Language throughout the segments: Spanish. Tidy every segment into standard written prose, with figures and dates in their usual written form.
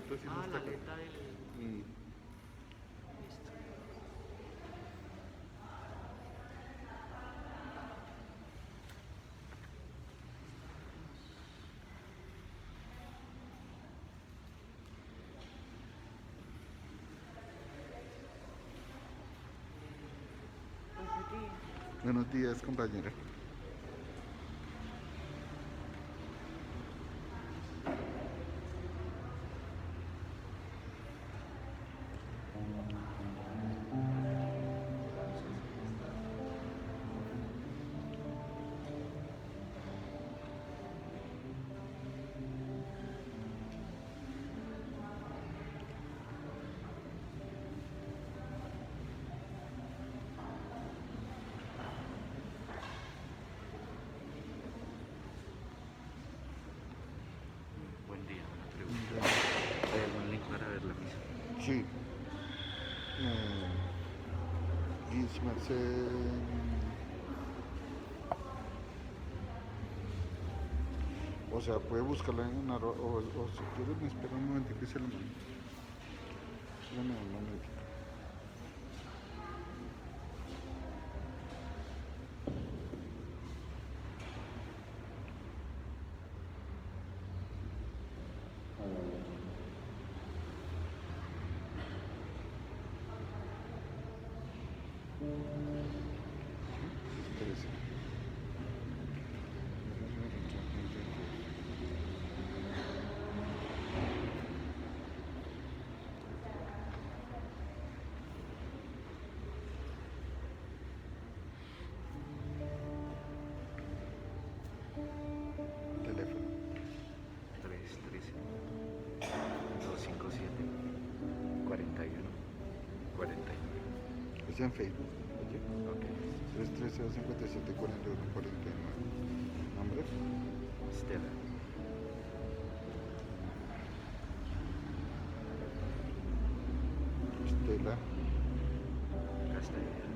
ruta sí no está la acá. letra del... Mm. Listo. Buenos días. Buenos días, compañera. Buen día, una pregunta. ¿Hay algún link para ver la misa? Sí. Merced. O sea, puede buscarla en o si quieres me espera un momento que se lo mando. Dame un momento. Espérese. Teléfono. 313 257 41 49. Es en Facebook. Oye. Ok. 313-257-41-49. ¿Nombre? Stella. Estela. Castellano.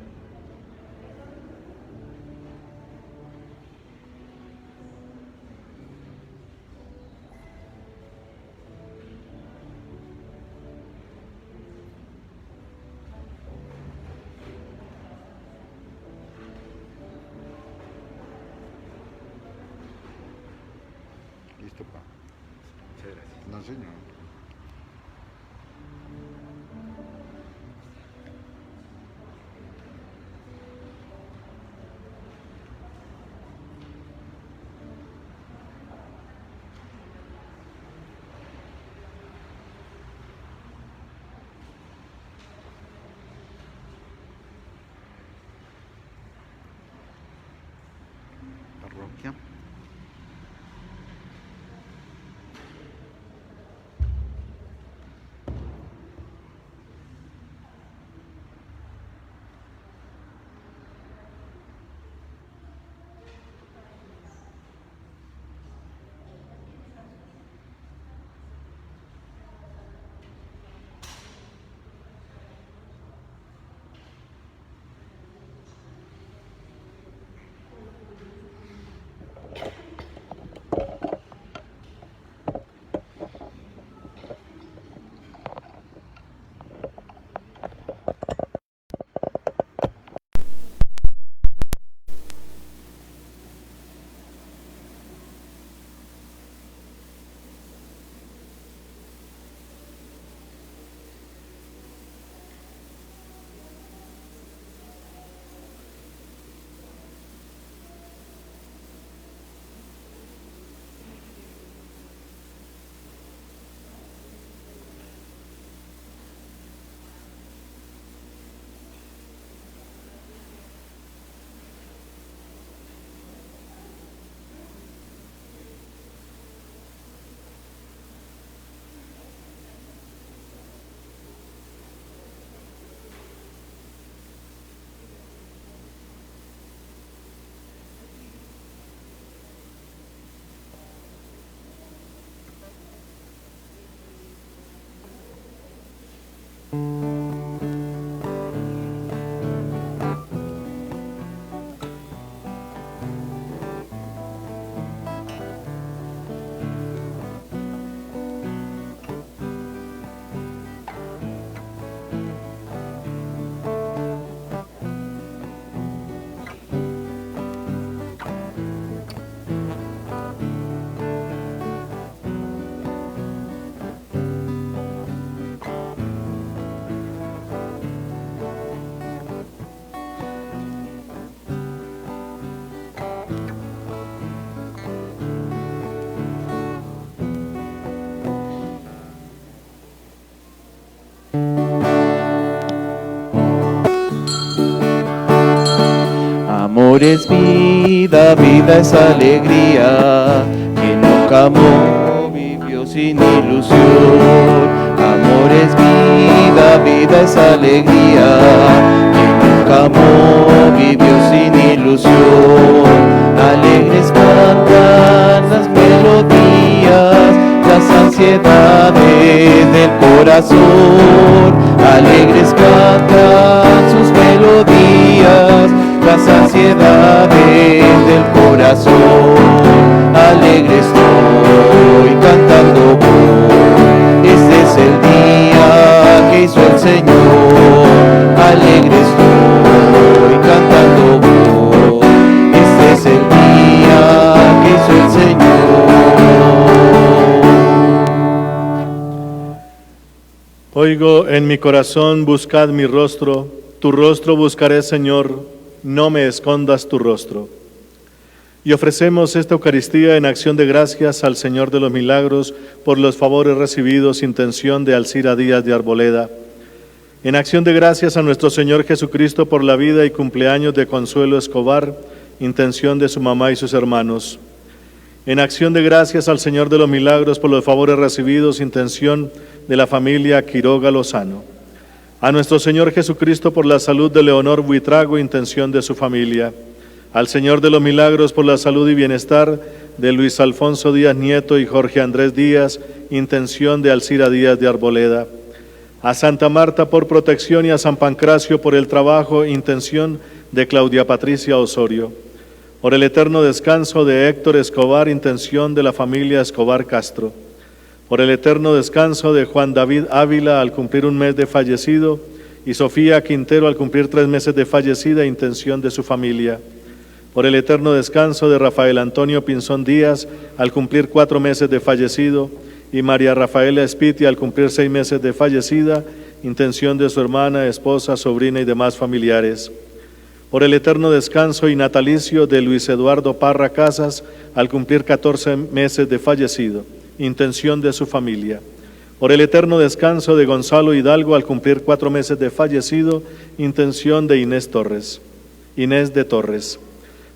Listo, pa. Muchas gracias. No, señor. Parroquia. Amor es vida, vida es alegría, que nunca amó, vivió sin ilusión. Amor es vida, vida es alegría, que nunca amó, vivió sin ilusión. Alegres cantan las melodías, las ansiedades del corazón. Alegres cantan sus melodías, las ansiedades del corazón. Alegre estoy cantando hoy, este es el día que hizo el Señor. Alegre estoy cantando hoy, este es el día que hizo el Señor. Oigo en mi corazón, buscad mi rostro, tu rostro buscaré, Señor, no me escondas tu rostro. Y ofrecemos esta Eucaristía en acción de gracias al Señor de los Milagros por los favores recibidos, intención de Alcira Díaz de Arboleda. En acción de gracias a nuestro Señor Jesucristo por la vida y cumpleaños de Consuelo Escobar, intención de su mamá y sus hermanos. En acción de gracias al Señor de los Milagros por los favores recibidos, intención de la familia Quiroga Lozano. A nuestro Señor Jesucristo por la salud de Leonor Buitrago, intención de su familia. Al Señor de los Milagros por la salud y bienestar de Luis Alfonso Díaz Nieto y Jorge Andrés Díaz, intención de Alcira Díaz de Arboleda. A Santa Marta por protección y a San Pancracio por el trabajo, intención de Claudia Patricia Osorio. Por el eterno descanso de Héctor Escobar, intención de la familia Escobar Castro. Por el eterno descanso de Juan David Ávila al cumplir un mes de fallecido y Sofía Quintero al cumplir 3 meses de fallecida, intención de su familia. Por el eterno descanso de Rafael Antonio Pinzón Díaz al cumplir 4 meses de fallecido y María Rafaela Espiti al cumplir 6 meses de fallecida, intención de su hermana, esposa, sobrina y demás familiares. Por el eterno descanso y natalicio de Luis Eduardo Parra Casas al cumplir 14 meses de fallecido, intención de su familia. Por el eterno descanso de Gonzalo Hidalgo al cumplir 4 meses de fallecido, intención de Inés de Torres.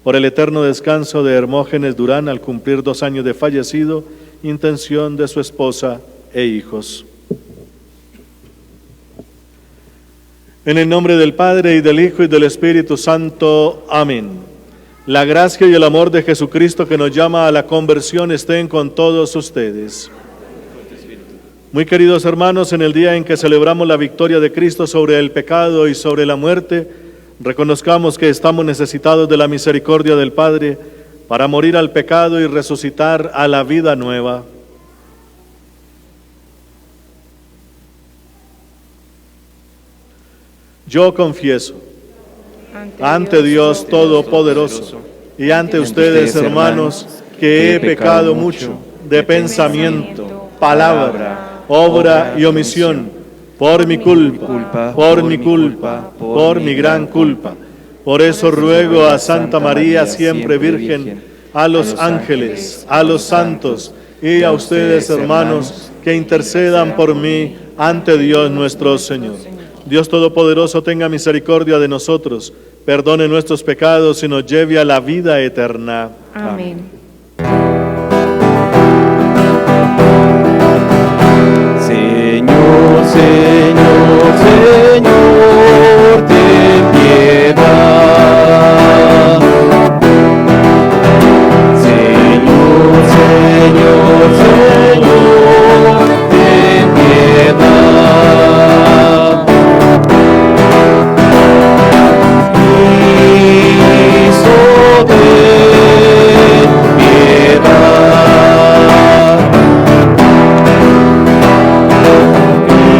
Por el eterno descanso de Hermógenes Durán al cumplir 2 años de fallecido, intención de su esposa e hijos. En el nombre del Padre, y del Hijo, y del Espíritu Santo. Amén. La gracia y el amor de Jesucristo, que nos llama a la conversión, estén con todos ustedes. Muy queridos hermanos, en el día en que celebramos la victoria de Cristo sobre el pecado y sobre la muerte, reconozcamos que estamos necesitados de la misericordia del Padre para morir al pecado y resucitar a la vida nueva. Yo confieso ante Dios Todopoderoso y ante ustedes, hermanos, que he pecado mucho de pensamiento, palabra, obra y omisión, por mi culpa, por mi gran culpa. Por eso ruego a Santa María, siempre Virgen, a los ángeles, a los santos y a ustedes, hermanos, que intercedan por mí ante Dios nuestro Señor. Dios Todopoderoso tenga misericordia de nosotros, perdone nuestros pecados y nos lleve a la vida eterna. Amén. Señor, Señor, Señor, ten piedad. Señor, Señor, Señor, ten piedad. Cristo, ten piedad. Cristo,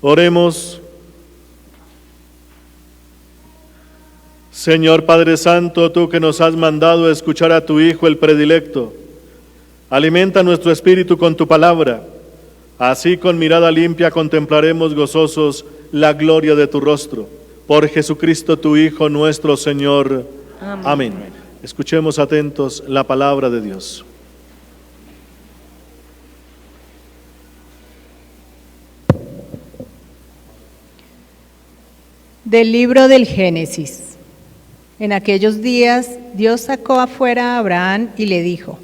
Oremos. Señor Padre Santo, tú que nos has mandado escuchar a tu Hijo el predilecto, alimenta nuestro espíritu con tu palabra. Así con mirada limpia contemplaremos gozosos la gloria de tu rostro. Por Jesucristo tu Hijo nuestro Señor. Amén. Escuchemos atentos la palabra de Dios. Del libro del Génesis. En aquellos días Dios sacó afuera a Abraham y le dijo: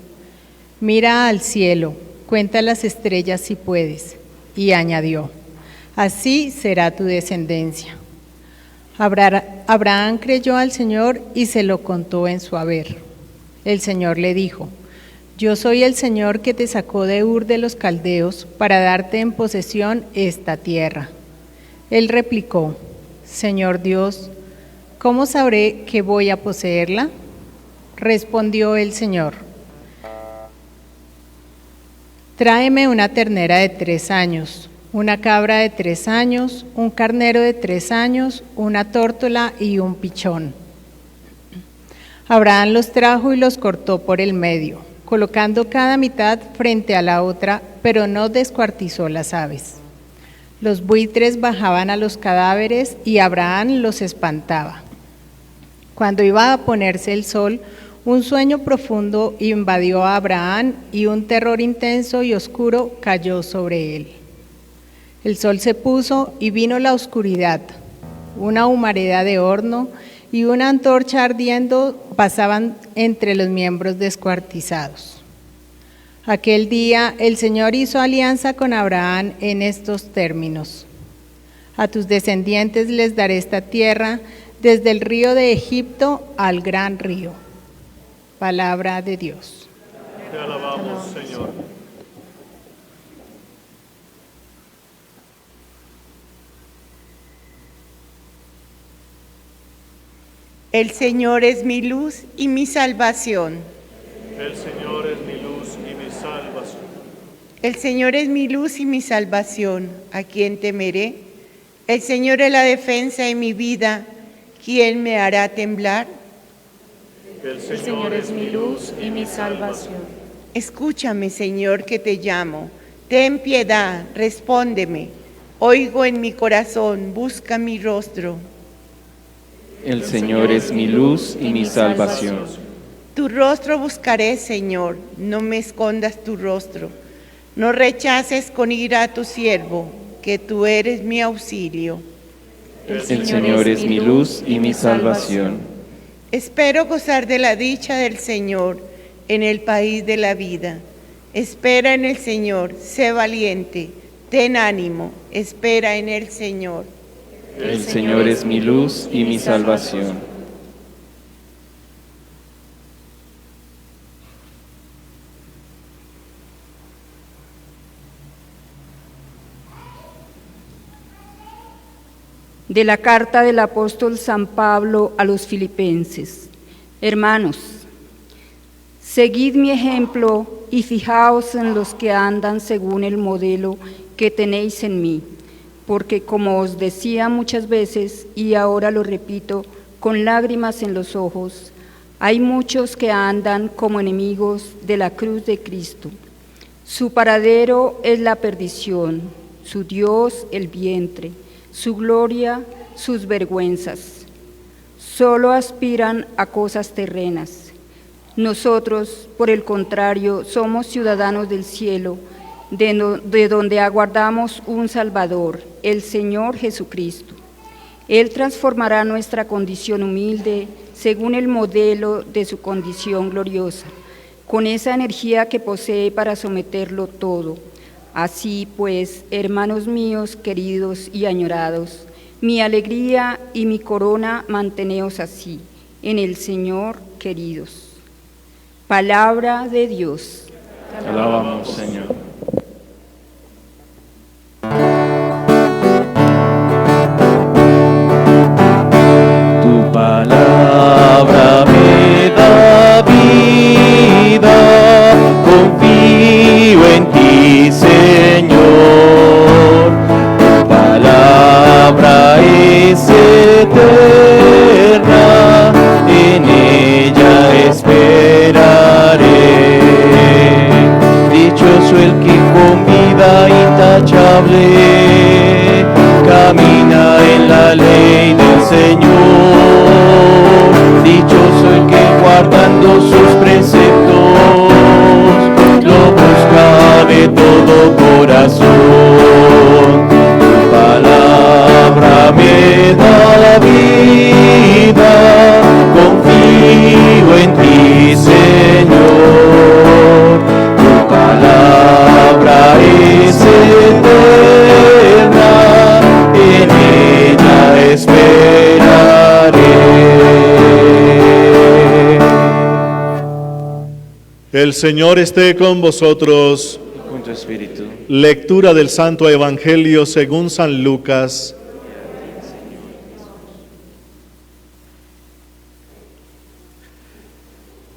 mira al cielo, cuenta las estrellas si puedes. Y añadió: así será tu descendencia. Abraham creyó al Señor y se lo contó en su haber. El Señor le dijo: yo soy el Señor que te sacó de Ur de los Caldeos para darte en posesión esta tierra. Él replicó: Señor Dios, ¿cómo sabré que voy a poseerla? Respondió el Señor: tráeme una ternera de 3 años, una cabra de 3 años, un carnero de 3 años, una tórtola y un pichón. Abraham los trajo y los cortó por el medio, colocando cada mitad frente a la otra, pero no descuartizó las aves. Los buitres bajaban a los cadáveres y Abraham los espantaba. Cuando iba a ponerse el sol, un sueño profundo invadió a Abraham y un terror intenso y oscuro cayó sobre él. El sol se puso y vino la oscuridad. Una humareda de horno y una antorcha ardiendo pasaban entre los miembros descuartizados. Aquel día el Señor hizo alianza con Abraham en estos términos: a tus descendientes les daré esta tierra, desde el río de Egipto al gran río. Palabra de Dios. Te alabamos, Señor. El Señor es mi luz y mi salvación. El Señor es mi luz y mi salvación. El Señor es mi luz y mi salvación. ¿A quién temeré? El Señor es la defensa de mi vida. ¿Quién me hará temblar? El Señor es mi luz y mi salvación. Escúchame, Señor, que te llamo. Ten piedad, respóndeme. Oigo en mi corazón, busca mi rostro. El Señor es mi luz y mi salvación. Tu rostro buscaré, Señor, no me escondas tu rostro. No rechaces con ira a tu siervo, que tú eres mi auxilio. El Señor es mi luz y mi salvación. Espero gozar de la dicha del Señor en el país de la vida. Espera en el Señor, sé valiente, ten ánimo, espera en el Señor. El Señor es mi luz y mi salvación. De la carta del apóstol San Pablo a los Filipenses. Hermanos, seguid mi ejemplo y fijaos en los que andan según el modelo que tenéis en mí, porque como os decía muchas veces, y ahora lo repito con lágrimas en los ojos, hay muchos que andan como enemigos de la cruz de Cristo. Su paradero es la perdición, su Dios el vientre, su gloria, sus vergüenzas. Solo aspiran a cosas terrenas. Nosotros, por el contrario, somos ciudadanos del cielo, de donde aguardamos un Salvador, el Señor Jesucristo. Él transformará nuestra condición humilde según el modelo de su condición gloriosa, con esa energía que posee para someterlo todo. Así pues, hermanos míos, queridos y añorados, mi alegría y mi corona manteneos así, en el Señor, queridos. Palabra de Dios. Te alabamos, Señor. Tu palabra me da vida, confío en ti, Señor. Tu palabra intachable, camina en la ley del Señor. Dichoso el que guardando sus preceptos lo busca de todo corazón. Tu palabra me da la vida, confío en ti, Señor. Tu palabra es eterna, en ella esperaré. El Señor esté con vosotros. Con tu espíritu. Lectura del Santo Evangelio según San Lucas.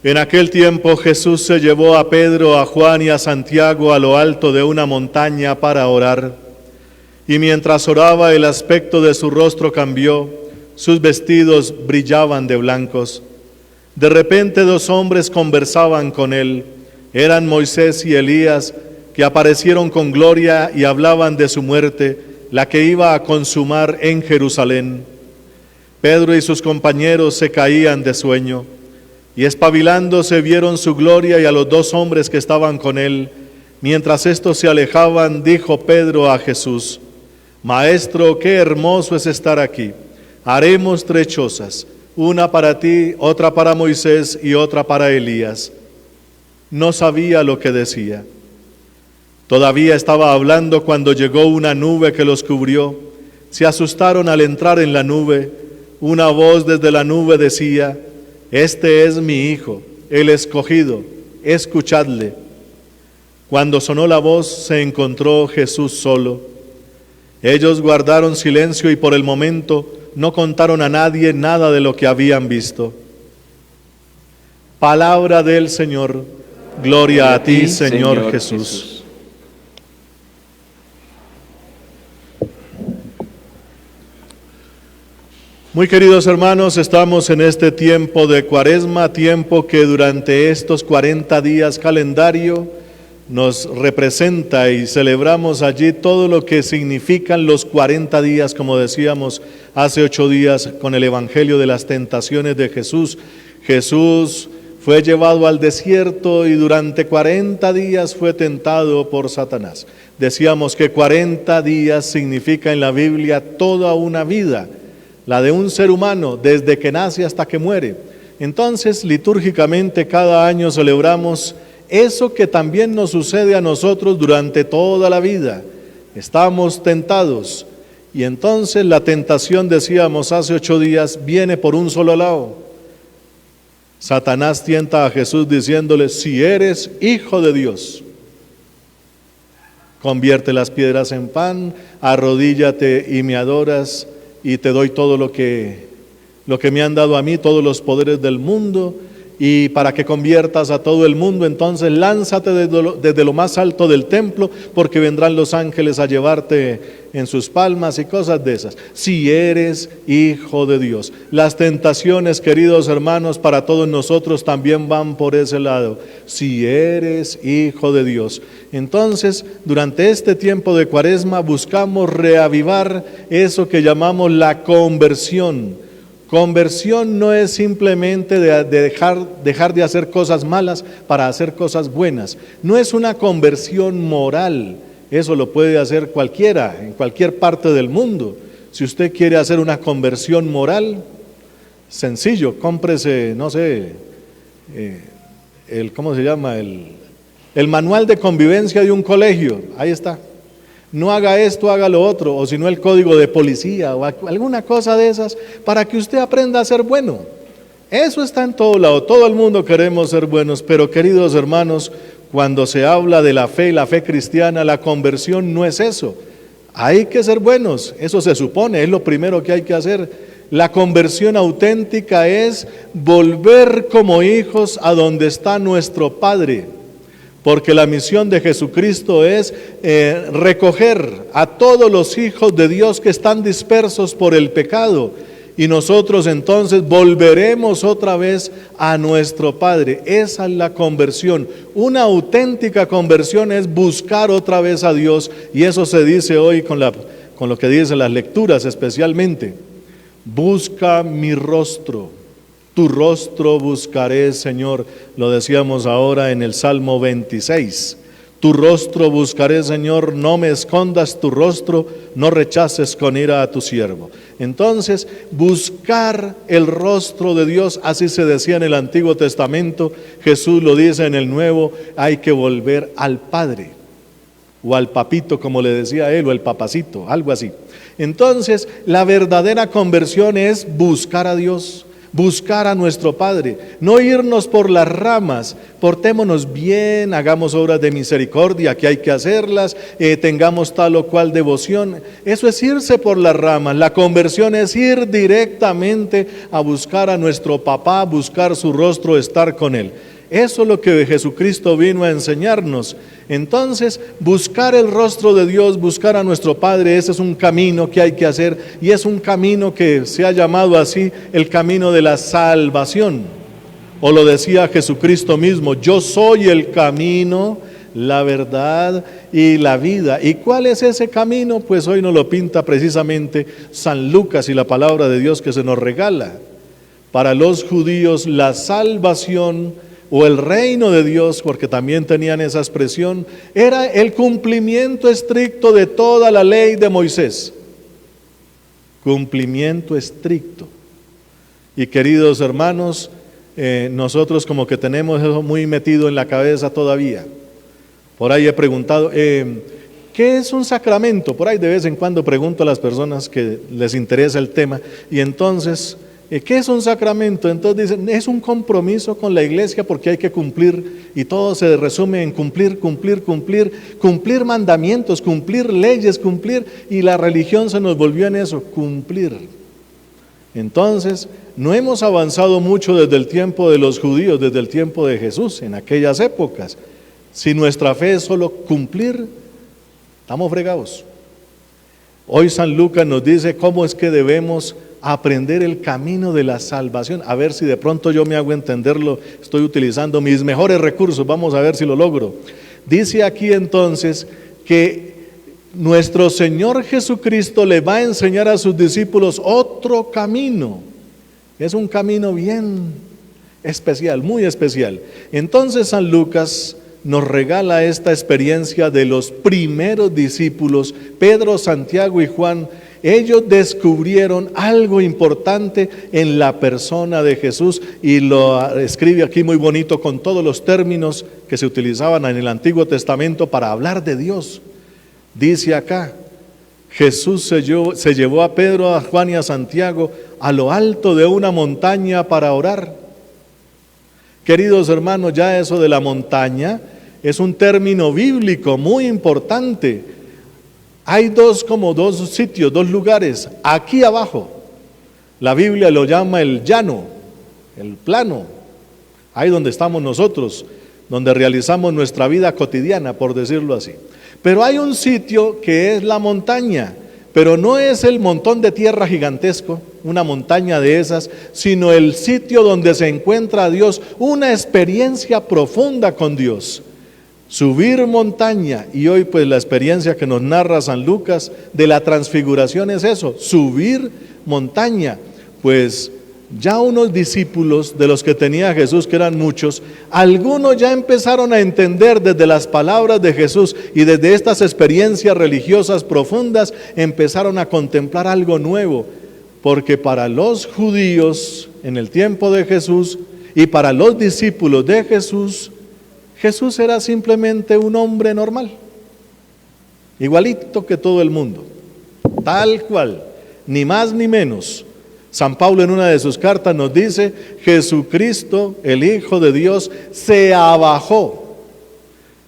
En aquel tiempo Jesús se llevó a Pedro, a Juan y a Santiago a lo alto de una montaña para orar. Y mientras oraba, el aspecto de su rostro cambió, sus vestidos brillaban de blancos. De repente 2 hombres conversaban con él. Eran Moisés y Elías, que aparecieron con gloria y hablaban de su muerte, la que iba a consumar en Jerusalén. Pedro y sus compañeros se caían de sueño, y espabilándose vieron su gloria y a los 2 hombres que estaban con él. Mientras estos se alejaban, dijo Pedro a Jesús: Maestro, qué hermoso es estar aquí. Haremos 3 chozas, una para ti, otra para Moisés y otra para Elías. No sabía lo que decía. Todavía estaba hablando cuando llegó una nube que los cubrió. Se asustaron al entrar en la nube. Una voz desde la nube decía: Este es mi Hijo, el escogido, escuchadle. Cuando sonó la voz, se encontró Jesús solo. Ellos guardaron silencio y por el momento no contaron a nadie nada de lo que habían visto. Palabra del Señor. Gloria a ti, Señor Jesús. Muy queridos hermanos, estamos en este tiempo de Cuaresma, tiempo que durante estos 40 días calendario nos representa y celebramos allí todo lo que significan los 40 días, como decíamos hace 8 días con el Evangelio de las tentaciones de Jesús. Jesús fue llevado al desierto y durante 40 días fue tentado por Satanás. Decíamos que 40 días significa en la Biblia toda una vida, la de un ser humano desde que nace hasta que muere. Entonces, litúrgicamente cada año celebramos eso que también nos sucede a nosotros durante toda la vida. Estamos tentados y entonces la tentación, decíamos hace 8 días, viene por un solo lado. Satanás tienta a Jesús diciéndole: si eres hijo de Dios, convierte las piedras en pan, arrodíllate y me adoras, y te doy todo lo que me han dado a mí, todos los poderes del mundo, y para que conviertas a todo el mundo, entonces lánzate desde lo más alto del templo, porque vendrán los ángeles a llevarte en sus palmas y cosas de esas. Si eres hijo de Dios. Las tentaciones, queridos hermanos, para todos nosotros también van por ese lado. Si eres hijo de Dios. Entonces, durante este tiempo de Cuaresma buscamos reavivar eso que llamamos la conversión. Conversión no es simplemente dejar de hacer cosas malas para hacer cosas buenas. No es una conversión moral. Eso lo puede hacer cualquiera, en cualquier parte del mundo. Si usted quiere hacer una conversión moral, sencillo, cómprese, no sé, ¿cómo se llama? El manual de convivencia de un colegio, ahí está. No haga esto, haga lo otro, o si no el código de policía o alguna cosa de esas, para que usted aprenda a ser bueno. Eso está en todo lado, todo el mundo queremos ser buenos, pero queridos hermanos, cuando se habla de la fe cristiana, la conversión no es eso. Hay que ser buenos, eso se supone, es lo primero que hay que hacer. La conversión auténtica es volver como hijos a donde está nuestro Padre. Porque la misión de Jesucristo es recoger a todos los hijos de Dios que están dispersos por el pecado Y nosotros entonces volveremos otra vez a nuestro Padre. Esa es la conversión. Una auténtica conversión es buscar otra vez a Dios. Y eso se dice hoy con lo que dicen las lecturas especialmente. Busca mi rostro. Tu rostro buscaré, Señor. Lo decíamos ahora en el Salmo 26. Tu rostro buscaré, Señor, no me escondas tu rostro, no rechaces con ira a tu siervo. Entonces, buscar el rostro de Dios, así se decía en el Antiguo Testamento, Jesús lo dice en el Nuevo, hay que volver al Padre, o al papito, como le decía él, o el papacito, algo así. Entonces, la verdadera conversión es buscar a Dios, buscar a nuestro Padre, no irnos por las ramas, portémonos bien, hagamos obras de misericordia, que hay que hacerlas, tengamos tal o cual devoción. Eso es irse por las ramas. La conversión es ir directamente a buscar a nuestro papá, buscar su rostro, estar con él. Eso es lo que Jesucristo vino a enseñarnos. Entonces, buscar el rostro de Dios, buscar a nuestro Padre, ese es un camino que hay que hacer, y es un camino que se ha llamado así, el camino de la salvación. O lo decía Jesucristo mismo, yo soy el camino, la verdad y la vida. ¿Y cuál es ese camino? Pues hoy nos lo pinta precisamente San Lucas y la palabra de Dios que se nos regala. Para los judíos la salvación o el reino de Dios, porque también tenían esa expresión, era el cumplimiento estricto de toda la ley de Moisés. Cumplimiento estricto. Y queridos hermanos, nosotros como que tenemos eso muy metido en la cabeza todavía. Por ahí he preguntado, ¿qué es un sacramento? Por ahí de vez en cuando pregunto a las personas que les interesa el tema, y entonces, ¿qué es un sacramento? Entonces dicen, es un compromiso con la iglesia porque hay que cumplir, y todo se resume en cumplir mandamientos, cumplir leyes, y la religión se nos volvió en eso, cumplir. Entonces, no hemos avanzado mucho desde el tiempo de los judíos, desde el tiempo de Jesús, en aquellas épocas. Si nuestra fe es solo cumplir, estamos fregados. Hoy San Lucas nos dice cómo es que debemos aprender el camino de la salvación. A ver si de pronto yo me hago entenderlo, estoy utilizando mis mejores recursos, vamos a ver si lo logro. Dice aquí entonces que nuestro Señor Jesucristo le va a enseñar a sus discípulos otro camino. Es un camino bien especial, muy especial. Entonces San Lucas nos regala esta experiencia de los primeros discípulos, Pedro, Santiago y Juan. Ellos descubrieron algo importante en la persona de Jesús, y lo escribe aquí muy bonito con todos los términos que se utilizaban en el Antiguo Testamento para hablar de Dios. Dice acá, Jesús se llevó a Pedro, a Juan y a Santiago a lo alto de una montaña para orar. Queridos hermanos, ya eso de la montaña es un término bíblico muy importante. Hay dos sitios, dos lugares. Aquí abajo, la Biblia lo llama el llano, el plano. Ahí donde estamos nosotros, donde realizamos nuestra vida cotidiana, por decirlo así. Pero hay un sitio que es la montaña, pero no es el montón de tierra gigantesco, una montaña de esas, sino el sitio donde se encuentra a Dios, una experiencia profunda con Dios. Subir montaña, y hoy pues la experiencia que nos narra San Lucas de la transfiguración es eso, subir montaña. Pues ya unos discípulos de los que tenía Jesús, que eran muchos, algunos ya empezaron a entender desde las palabras de Jesús y desde estas experiencias religiosas profundas, empezaron a contemplar algo nuevo, porque para los judíos en el tiempo de Jesús y para los discípulos de Jesús, Jesús era simplemente un hombre normal, igualito que todo el mundo, tal cual, ni más ni menos. San Pablo en una de sus cartas nos dice, Jesucristo, el Hijo de Dios, se abajó.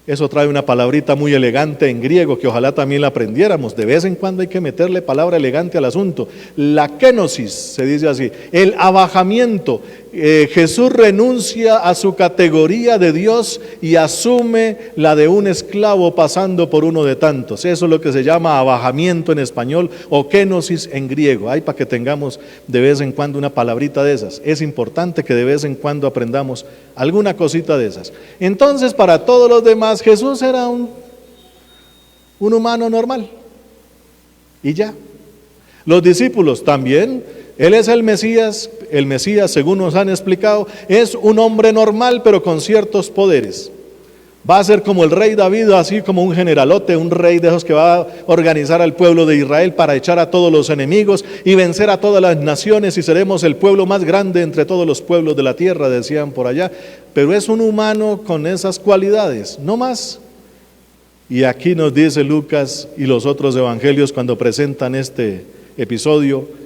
Eso trae una palabrita muy elegante en griego que ojalá también la aprendiéramos. De vez en cuando hay que meterle palabra elegante al asunto. La kenosis, se dice así, el abajamiento. Jesús renuncia a su categoría de Dios y asume la de un esclavo pasando por uno de tantos. Eso es lo que se llama abajamiento en español o kenosis en griego. Hay para que tengamos de vez en cuando una palabrita de esas. Es importante que de vez en cuando aprendamos alguna cosita de esas. Entonces, para todos los demás, Jesús era un humano normal. Y ya. Los discípulos también. Él es el Mesías según nos han explicado, es un hombre normal pero con ciertos poderes. Va a ser como el rey David, así como un generalote, un rey de esos que va a organizar al pueblo de Israel para echar a todos los enemigos y vencer a todas las naciones y seremos el pueblo más grande entre todos los pueblos de la tierra, decían por allá. Pero es un humano con esas cualidades, no más. Y aquí nos dice Lucas y los otros evangelios cuando presentan este episodio,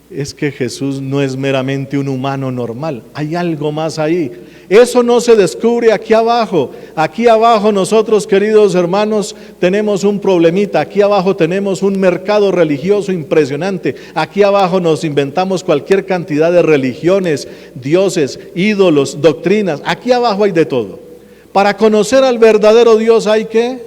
es que Jesús no es meramente un humano normal, hay algo más ahí. Eso no se descubre aquí abajo. Aquí abajo nosotros, queridos hermanos, tenemos un problemita. Aquí abajo tenemos un mercado religioso impresionante. Aquí abajo nos inventamos cualquier cantidad de religiones, dioses, ídolos, doctrinas. Aquí abajo hay de todo. Para conocer al verdadero Dios hay que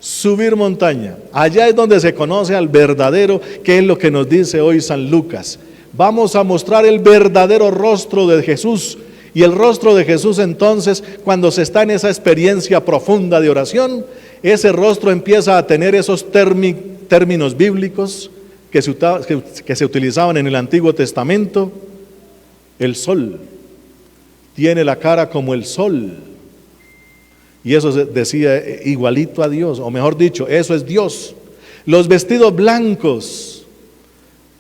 subir montaña. Allá es donde se conoce al verdadero, que es lo que nos dice hoy San Lucas. Vamos a mostrar el verdadero rostro de Jesús. Y el rostro de Jesús entonces, cuando se está en esa experiencia profunda de oración, ese rostro empieza a tener esos términos bíblicos que se utilizaban en el Antiguo Testamento. El sol, tiene la cara como el sol. Y eso decía igualito a Dios, o mejor dicho, eso es Dios. Los vestidos blancos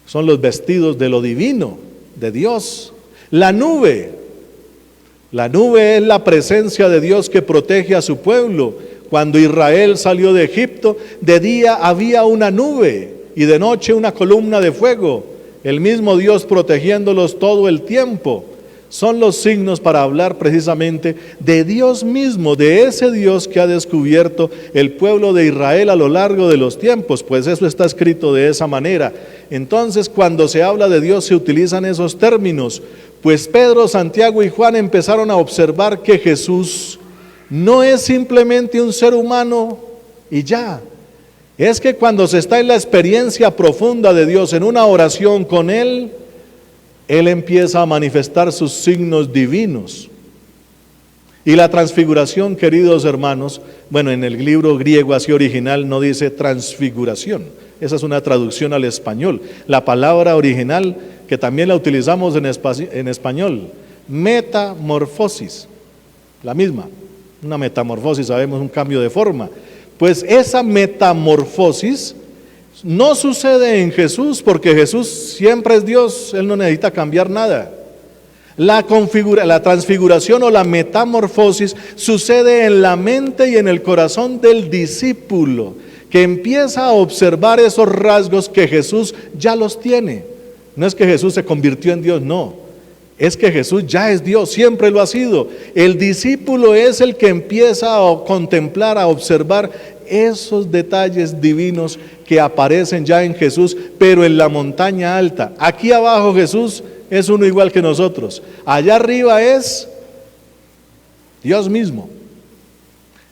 son los vestidos de lo divino, de Dios. La nube es la presencia de Dios que protege a su pueblo. Cuando Israel salió de Egipto, de día había una nube y de noche una columna de fuego. El mismo Dios protegiéndolos todo el tiempo. Son los signos para hablar precisamente de Dios mismo, de ese Dios que ha descubierto el pueblo de Israel a lo largo de los tiempos, pues eso está escrito de esa manera. Entonces, cuando se habla de Dios se utilizan esos términos, pues Pedro, Santiago y Juan empezaron a observar que Jesús no es simplemente un ser humano y ya. Es que cuando se está en la experiencia profunda de Dios, en una oración con Él empieza a manifestar sus signos divinos. Y la transfiguración, queridos hermanos, bueno, en el libro griego así original no dice transfiguración, esa es una traducción al español. La palabra original, que también la utilizamos en español, metamorfosis, la misma, una metamorfosis, sabemos, un cambio de forma. Pues esa metamorfosis no sucede en Jesús, porque Jesús siempre es Dios, Él no necesita cambiar nada. La transfiguración o la metamorfosis sucede en la mente y en el corazón del discípulo, que empieza a observar esos rasgos que Jesús ya los tiene. No es que Jesús se convirtió en Dios, no. Es que Jesús ya es Dios, siempre lo ha sido. El discípulo es el que empieza a contemplar, a observar esos detalles divinos que aparecen ya en Jesús, pero en la montaña alta. Aquí abajo Jesús es uno igual que nosotros. Allá arriba es Dios mismo.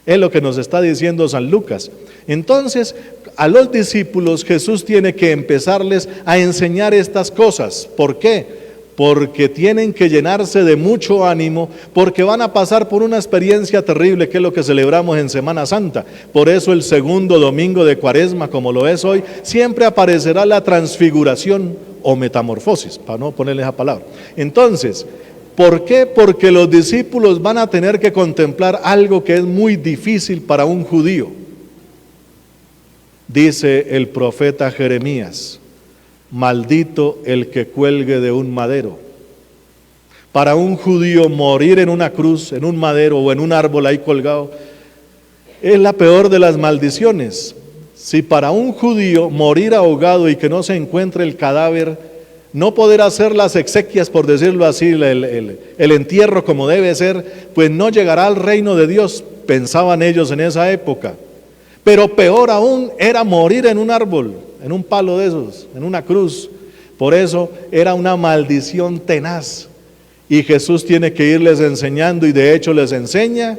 Es lo que nos está diciendo San Lucas. Entonces, a los discípulos Jesús tiene que empezarles a enseñar estas cosas. ¿Por qué? Porque tienen que llenarse de mucho ánimo, porque van a pasar por una experiencia terrible, que es lo que celebramos en Semana Santa. Por eso el segundo domingo de Cuaresma, como lo es hoy, siempre aparecerá la transfiguración o metamorfosis, para no ponerle esa palabra. Entonces, ¿por qué? Porque los discípulos van a tener que contemplar algo que es muy difícil para un judío. Dice el profeta Jeremías: maldito el que cuelgue de un madero. Para un judío morir en una cruz, en un madero o en un árbol ahí colgado, es la peor de las maldiciones. Si para un judío morir ahogado y que no se encuentre el cadáver, no poder hacer las exequias, por decirlo así, el entierro como debe ser, pues no llegará al reino de Dios, pensaban ellos en esa época. Pero peor aún era morir en un árbol, en un palo de esos, en una cruz. Por eso era una maldición tenaz. Y Jesús tiene que irles enseñando, y de hecho les enseña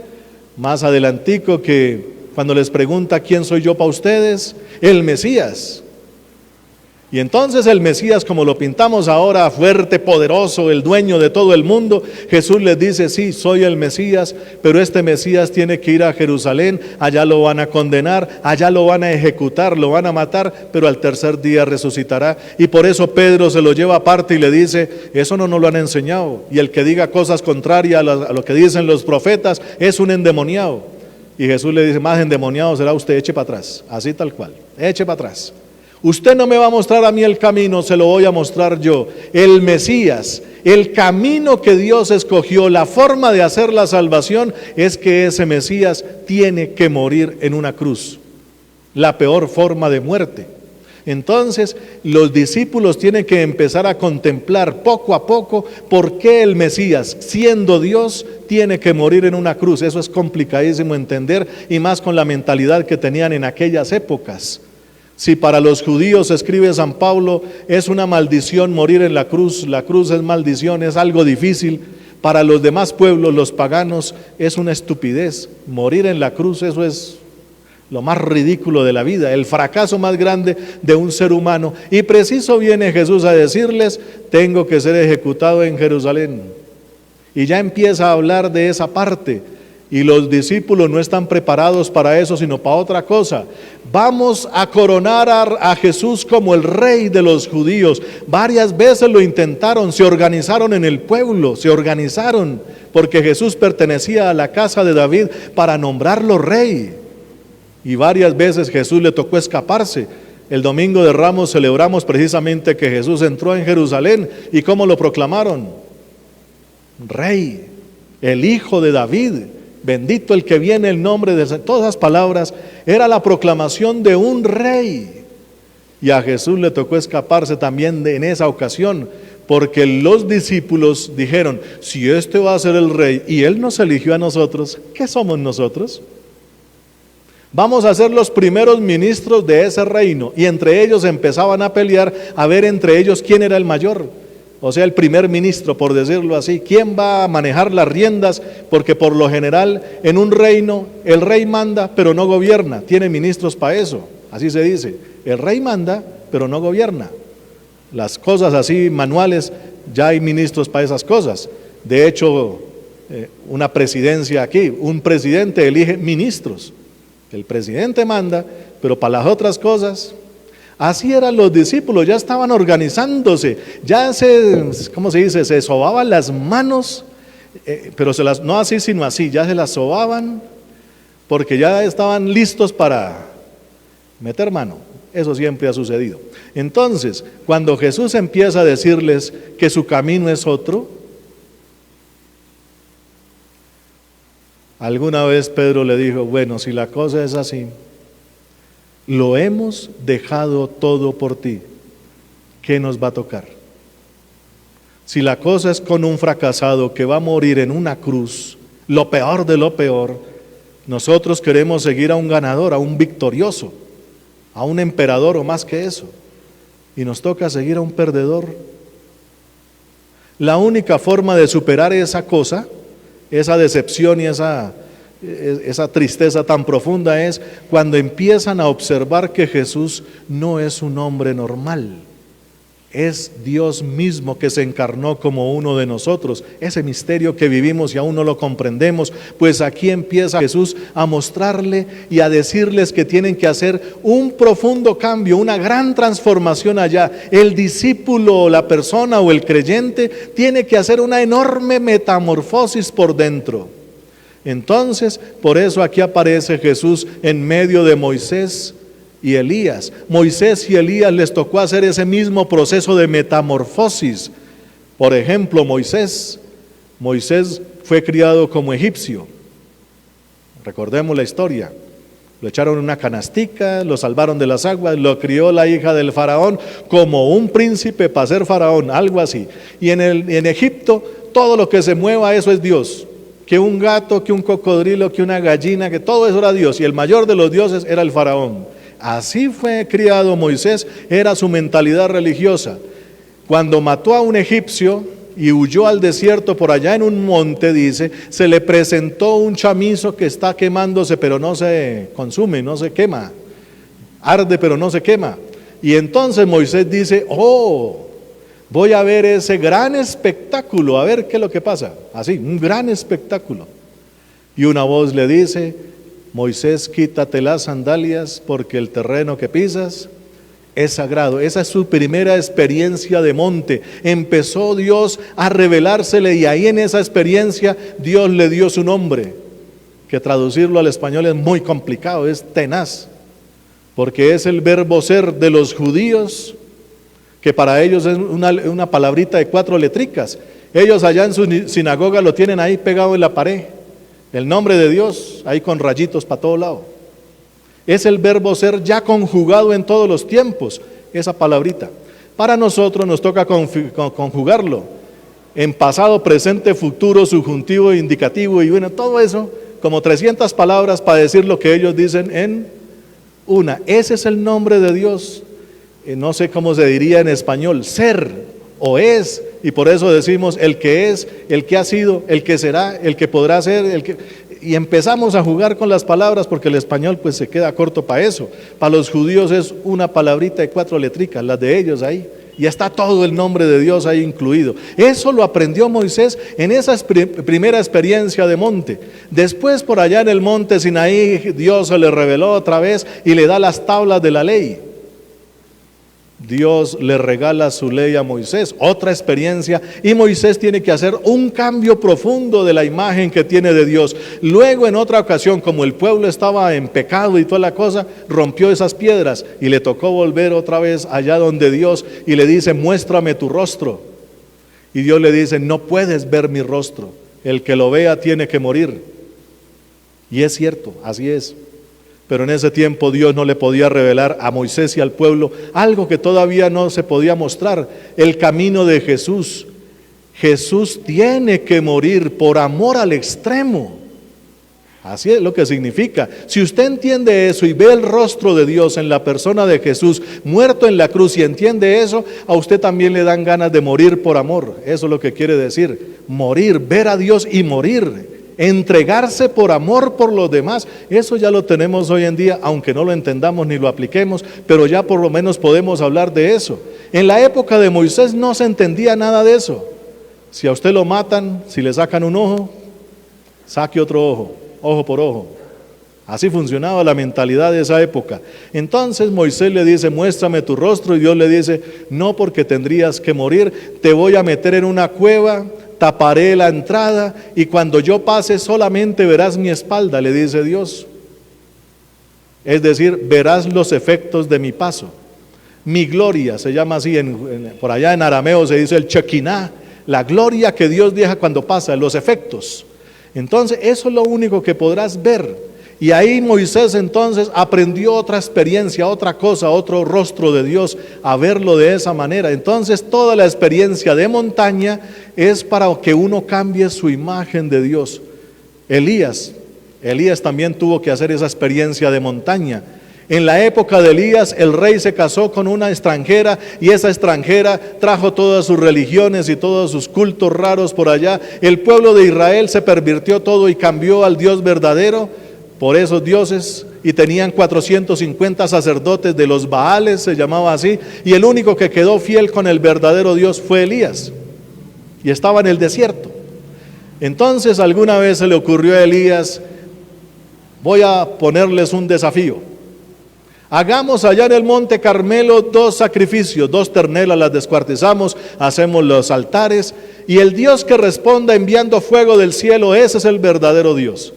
más adelantico, que cuando les pregunta quién soy yo para ustedes, el Mesías. Y entonces el Mesías, como lo pintamos ahora, fuerte, poderoso, el dueño de todo el mundo, Jesús les dice: sí, soy el Mesías, pero este Mesías tiene que ir a Jerusalén, allá lo van a condenar, allá lo van a ejecutar, lo van a matar, pero al tercer día resucitará. Y por eso Pedro se lo lleva aparte y le dice: eso no nos lo han enseñado, y el que diga cosas contrarias a lo que dicen los profetas es un endemoniado. Y Jesús le dice: más endemoniado será usted, eche para atrás, así tal cual, eche para atrás. Usted no me va a mostrar a mí el camino, se lo voy a mostrar yo. El Mesías, el camino que Dios escogió, la forma de hacer la salvación es que ese Mesías tiene que morir en una cruz, la peor forma de muerte. Entonces los discípulos tienen que empezar a contemplar poco a poco por qué el Mesías, siendo Dios, tiene que morir en una cruz. Eso es complicadísimo entender, y más con la mentalidad que tenían en aquellas épocas. Si para los judíos, escribe San Pablo, es una maldición morir en la cruz es maldición, es algo difícil. Para los demás pueblos, los paganos, es una estupidez. Morir en la cruz, eso es lo más ridículo de la vida, el fracaso más grande de un ser humano. Y preciso viene Jesús a decirles: tengo que ser ejecutado en Jerusalén. Y ya empieza a hablar de esa parte. Y los discípulos no están preparados para eso, sino para otra cosa. Vamos a coronar a Jesús como el rey de los judíos. Varias veces lo intentaron, se organizaron en el pueblo, porque Jesús pertenecía a la casa de David, para nombrarlo rey. Y varias veces Jesús le tocó escaparse. El domingo de Ramos celebramos precisamente que Jesús entró en Jerusalén. ¿Y cómo lo proclamaron? Rey, el hijo de David. Bendito el que viene el nombre de... Todas esas palabras era la proclamación de un rey. Y a Jesús le tocó escaparse también en esa ocasión, porque los discípulos dijeron: si este va a ser el rey y él nos eligió a nosotros, ¿qué somos nosotros? Vamos a ser los primeros ministros de ese reino. Y entre ellos empezaban a pelear, a ver entre ellos quién era el mayor. O sea, el primer ministro, por decirlo así. ¿Quién va a manejar las riendas? Porque por lo general en un reino el rey manda pero no gobierna. Tiene ministros para eso, así se dice. El rey manda pero no gobierna. Las cosas así manuales, ya hay ministros para esas cosas. De hecho, una presidencia aquí, un presidente elige ministros. El presidente manda, pero para las otras cosas... Así eran los discípulos, ya estaban organizándose, ya ¿cómo se dice? Se sobaban las manos, pero no así sino así, ya se las sobaban, porque ya estaban listos para meter mano. Eso siempre ha sucedido. Entonces, cuando Jesús empieza a decirles que su camino es otro, alguna vez Pedro le dijo: bueno, si la cosa es así, lo hemos dejado todo por ti, ¿qué nos va a tocar? Si la cosa es con un fracasado que va a morir en una cruz, lo peor de lo peor, nosotros queremos seguir a un ganador, a un victorioso, a un emperador o más que eso, y nos toca seguir a un perdedor. La única forma de superar esa cosa, esa decepción y esa tristeza tan profunda es cuando empiezan a observar que Jesús no es un hombre normal, es Dios mismo que se encarnó como uno de nosotros. Ese misterio que vivimos y aún no lo comprendemos, pues aquí empieza Jesús a mostrarle y a decirles que tienen que hacer un profundo cambio, una gran transformación allá. El discípulo, la persona o el creyente tiene que hacer una enorme metamorfosis por dentro. Entonces, por eso aquí aparece Jesús en medio de Moisés y Elías. Moisés y Elías les tocó hacer ese mismo proceso de metamorfosis. Por ejemplo, Moisés fue criado como egipcio. Recordemos la historia. Lo echaron en una canastica, lo salvaron de las aguas, lo crió la hija del faraón como un príncipe para ser faraón, algo así. Y en Egipto, todo lo que se mueva, eso es Dios. Que un gato, que un cocodrilo, que una gallina, que todo eso era Dios, y el mayor de los dioses era el faraón. Así fue criado Moisés, era su mentalidad religiosa. Cuando mató a un egipcio y huyó al desierto. Por allá en un monte, dice, se le presentó un chamizo que está quemándose, pero no se consume, no se quema. Arde, pero no se quema. Y entonces Moisés dice, oh, voy a ver ese gran espectáculo, a ver qué es lo que pasa. Así, un gran espectáculo. Y una voz le dice, Moisés, quítate las sandalias porque el terreno que pisas es sagrado. Esa es su primera experiencia de monte. Empezó Dios a revelársele y ahí en esa experiencia Dios le dio su nombre, que traducirlo al español es muy complicado, es tenaz, porque es el verbo ser de los judíos, que para ellos es una palabrita de 4 letricas. Ellos allá en su sinagoga lo tienen ahí pegado en la pared, el nombre de Dios, ahí con rayitos para todo lado. Es el verbo ser ya conjugado en todos los tiempos, esa palabrita. Para nosotros nos toca conjugarlo en pasado, presente, futuro, subjuntivo, indicativo y bueno, todo eso, como 300 palabras para decir lo que ellos dicen en una. Ese es el nombre de Dios. No sé cómo se diría en español, ser o es, y por eso decimos el que es, el que ha sido, el que será, el que podrá ser, y empezamos a jugar con las palabras porque el español pues se queda corto para eso. Para los judíos es una palabrita de 4 letricas, las de ellos ahí, y está todo el nombre de Dios ahí incluido. Eso lo aprendió Moisés en esa primera experiencia de monte. Después por allá en el monte Sinaí, Dios se le reveló otra vez y le da las tablas de la ley. Dios le regala su ley a Moisés, otra experiencia, y Moisés tiene que hacer un cambio profundo de la imagen que tiene de Dios. Luego en otra ocasión, como el pueblo estaba en pecado y toda la cosa, rompió esas piedras y le tocó volver otra vez allá donde Dios y le dice, muéstrame tu rostro. Y Dios le dice, no puedes ver mi rostro, el que lo vea tiene que morir. Y es cierto, así es. Pero en ese tiempo Dios no le podía revelar a Moisés y al pueblo algo que todavía no se podía mostrar, el camino de Jesús. Jesús tiene que morir por amor al extremo. Así es lo que significa. Si usted entiende eso y ve el rostro de Dios en la persona de Jesús muerto en la cruz y entiende eso, a usted también le dan ganas de morir por amor. Eso es lo que quiere decir, morir, ver a Dios y morir. Entregarse por amor por los demás, eso ya lo tenemos hoy en día, aunque no lo entendamos ni lo apliquemos, pero ya por lo menos podemos hablar de eso. En la época de Moisés no se entendía nada de eso. Si a usted lo matan, si le sacan un ojo, saque otro ojo, ojo por ojo. Así funcionaba la mentalidad de esa época. Entonces Moisés le dice, muéstrame tu rostro, y Dios le dice, no, porque tendrías que morir, te voy a meter en una cueva, taparé la entrada y cuando yo pase solamente verás mi espalda, le dice Dios. Es decir, verás los efectos de mi paso. Mi gloria, se llama así, por allá en arameo se dice el Shekinah, la gloria que Dios deja cuando pasa, los efectos. Entonces eso es lo único que podrás ver. Y ahí Moisés entonces aprendió otra experiencia, otra cosa, otro rostro de Dios, a verlo de esa manera. Entonces toda la experiencia de montaña es para que uno cambie su imagen de Dios. Elías también tuvo que hacer esa experiencia de montaña. En la época de Elías, el rey se casó con una extranjera y esa extranjera trajo todas sus religiones y todos sus cultos raros por allá. El pueblo de Israel se pervirtió todo y cambió al Dios verdadero por esos dioses, y tenían 450 sacerdotes de los Baales, se llamaba así, y el único que quedó fiel con el verdadero Dios fue Elías, y estaba en el desierto. Entonces alguna vez se le ocurrió a Elías, voy a ponerles un desafío. Hagamos allá en el monte Carmelo 2 sacrificios, 2 terneras las descuartizamos, hacemos los altares, y el Dios que responda enviando fuego del cielo, ese es el verdadero Dios.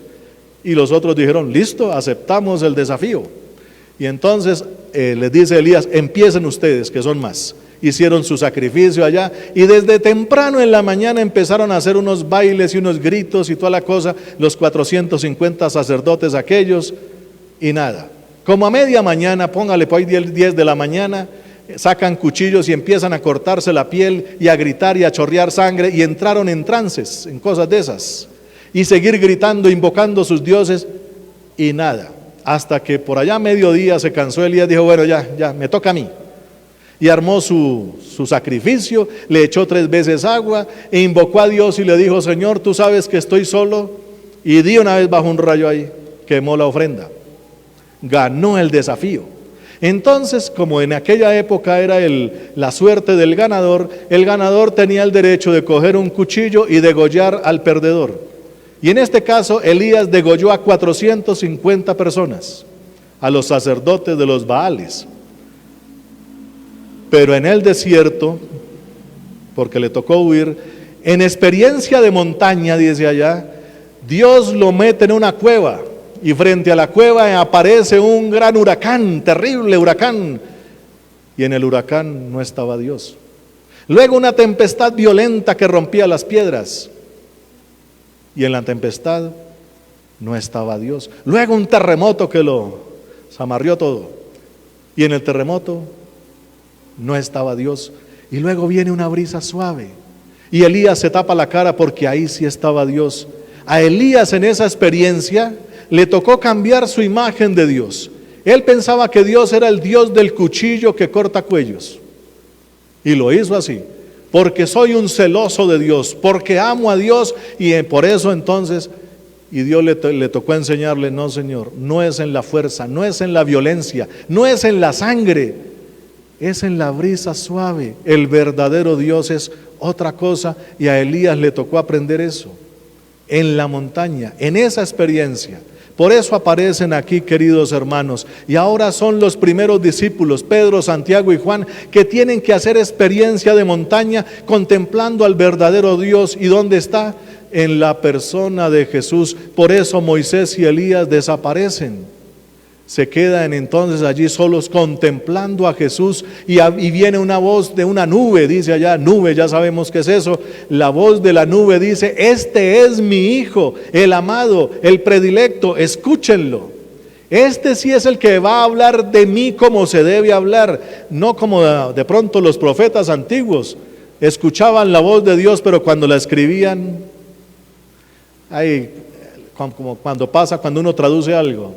Y los otros dijeron, listo, aceptamos el desafío. Y entonces les dice Elías, empiecen ustedes, que son más. Hicieron su sacrificio allá, y desde temprano en la mañana empezaron a hacer unos bailes y unos gritos y toda la cosa, los 450 sacerdotes aquellos, y nada. Como a media mañana, póngale por ahí 10 de la mañana, sacan cuchillos y empiezan a cortarse la piel y a gritar y a chorrear sangre, y entraron en trances, en cosas de esas. Y seguir gritando, invocando sus dioses, y nada, hasta que por allá mediodía se cansó Elías, dijo, bueno, ya, me toca a mí. y armó su sacrificio, le echó 3 veces agua e invocó a Dios y le dijo: Señor, tú sabes que estoy solo, y de una vez bajó un rayo ahí, quemó la ofrenda, ganó el desafío. Entonces, como en aquella época era la suerte del ganador, el ganador tenía el derecho de coger un cuchillo y degollar al perdedor. Y en este caso, Elías degolló a 450 personas, a los sacerdotes de los Baales. Pero en el desierto, porque le tocó huir, en experiencia de montaña, dice allá, Dios lo mete en una cueva, y frente a la cueva aparece un gran huracán, terrible huracán, y en el huracán no estaba Dios. Luego una tempestad violenta que rompía las piedras, y en la tempestad no estaba Dios. Luego un terremoto que lo zamarrió todo, y en el terremoto no estaba Dios. Y luego viene una brisa suave, y Elías se tapa la cara porque ahí sí estaba Dios. A Elías en esa experiencia le tocó cambiar su imagen de Dios. Él pensaba que Dios era el Dios del cuchillo que corta cuellos, y lo hizo así: porque soy un celoso de Dios, porque amo a Dios, y por eso entonces, y Dios le tocó enseñarle: no, Señor, no es en la fuerza, no es en la violencia, no es en la sangre, es en la brisa suave. El verdadero Dios es otra cosa, y a Elías le tocó aprender eso en la montaña, en esa experiencia. Por eso aparecen aquí, queridos hermanos, y ahora son los primeros discípulos, Pedro, Santiago y Juan, que tienen que hacer experiencia de montaña contemplando al verdadero Dios. ¿Y dónde está? En la persona de Jesús. Por eso Moisés y Elías desaparecen. Se quedan entonces allí solos contemplando a Jesús, y viene una voz de una nube, dice allá, nube, ya sabemos qué es eso. La voz de la nube dice: este es mi Hijo, el amado, el predilecto, escúchenlo. Este sí es el que va a hablar de mí como se debe hablar, no como de pronto los profetas antiguos escuchaban la voz de Dios, pero cuando la escribían, como cuando uno traduce algo,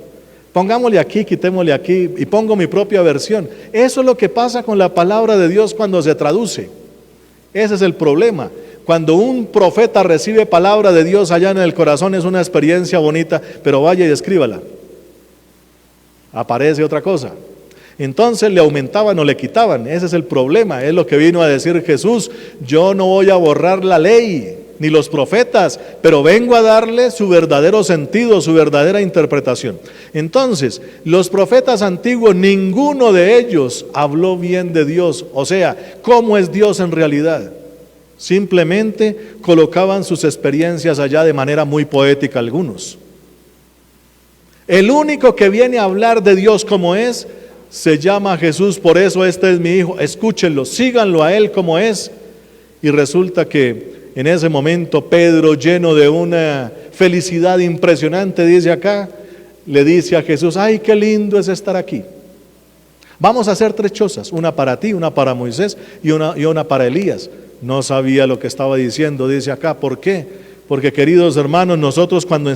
pongámosle aquí, quitémosle aquí, y pongo mi propia versión. Eso es lo que pasa con la palabra de Dios cuando se traduce. Ese es el problema. Cuando un profeta recibe palabra de Dios allá en el corazón, es una experiencia bonita, pero vaya y escríbala. Aparece otra cosa. Entonces le aumentaban o le quitaban. Ese es el problema. Es lo que vino a decir Jesús: yo no voy a borrar la ley ni los profetas, pero vengo a darle su verdadero sentido, su verdadera interpretación. Entonces, los profetas antiguos, ninguno de ellos habló bien de Dios, o sea, ¿cómo es Dios en realidad? Simplemente colocaban sus experiencias allá de manera muy poética algunos. El único que viene a hablar de Dios como es, se llama Jesús. Por eso: este es mi Hijo, escúchenlo, síganlo a Él como es. Y resulta que en ese momento Pedro, lleno de una felicidad impresionante, dice acá, le dice a Jesús: ay, qué lindo es estar aquí. Vamos a hacer 3 chozas, una para ti, una para Moisés y una para Elías. No sabía lo que estaba diciendo, dice acá. ¿Por qué? Porque, queridos hermanos, nosotros cuando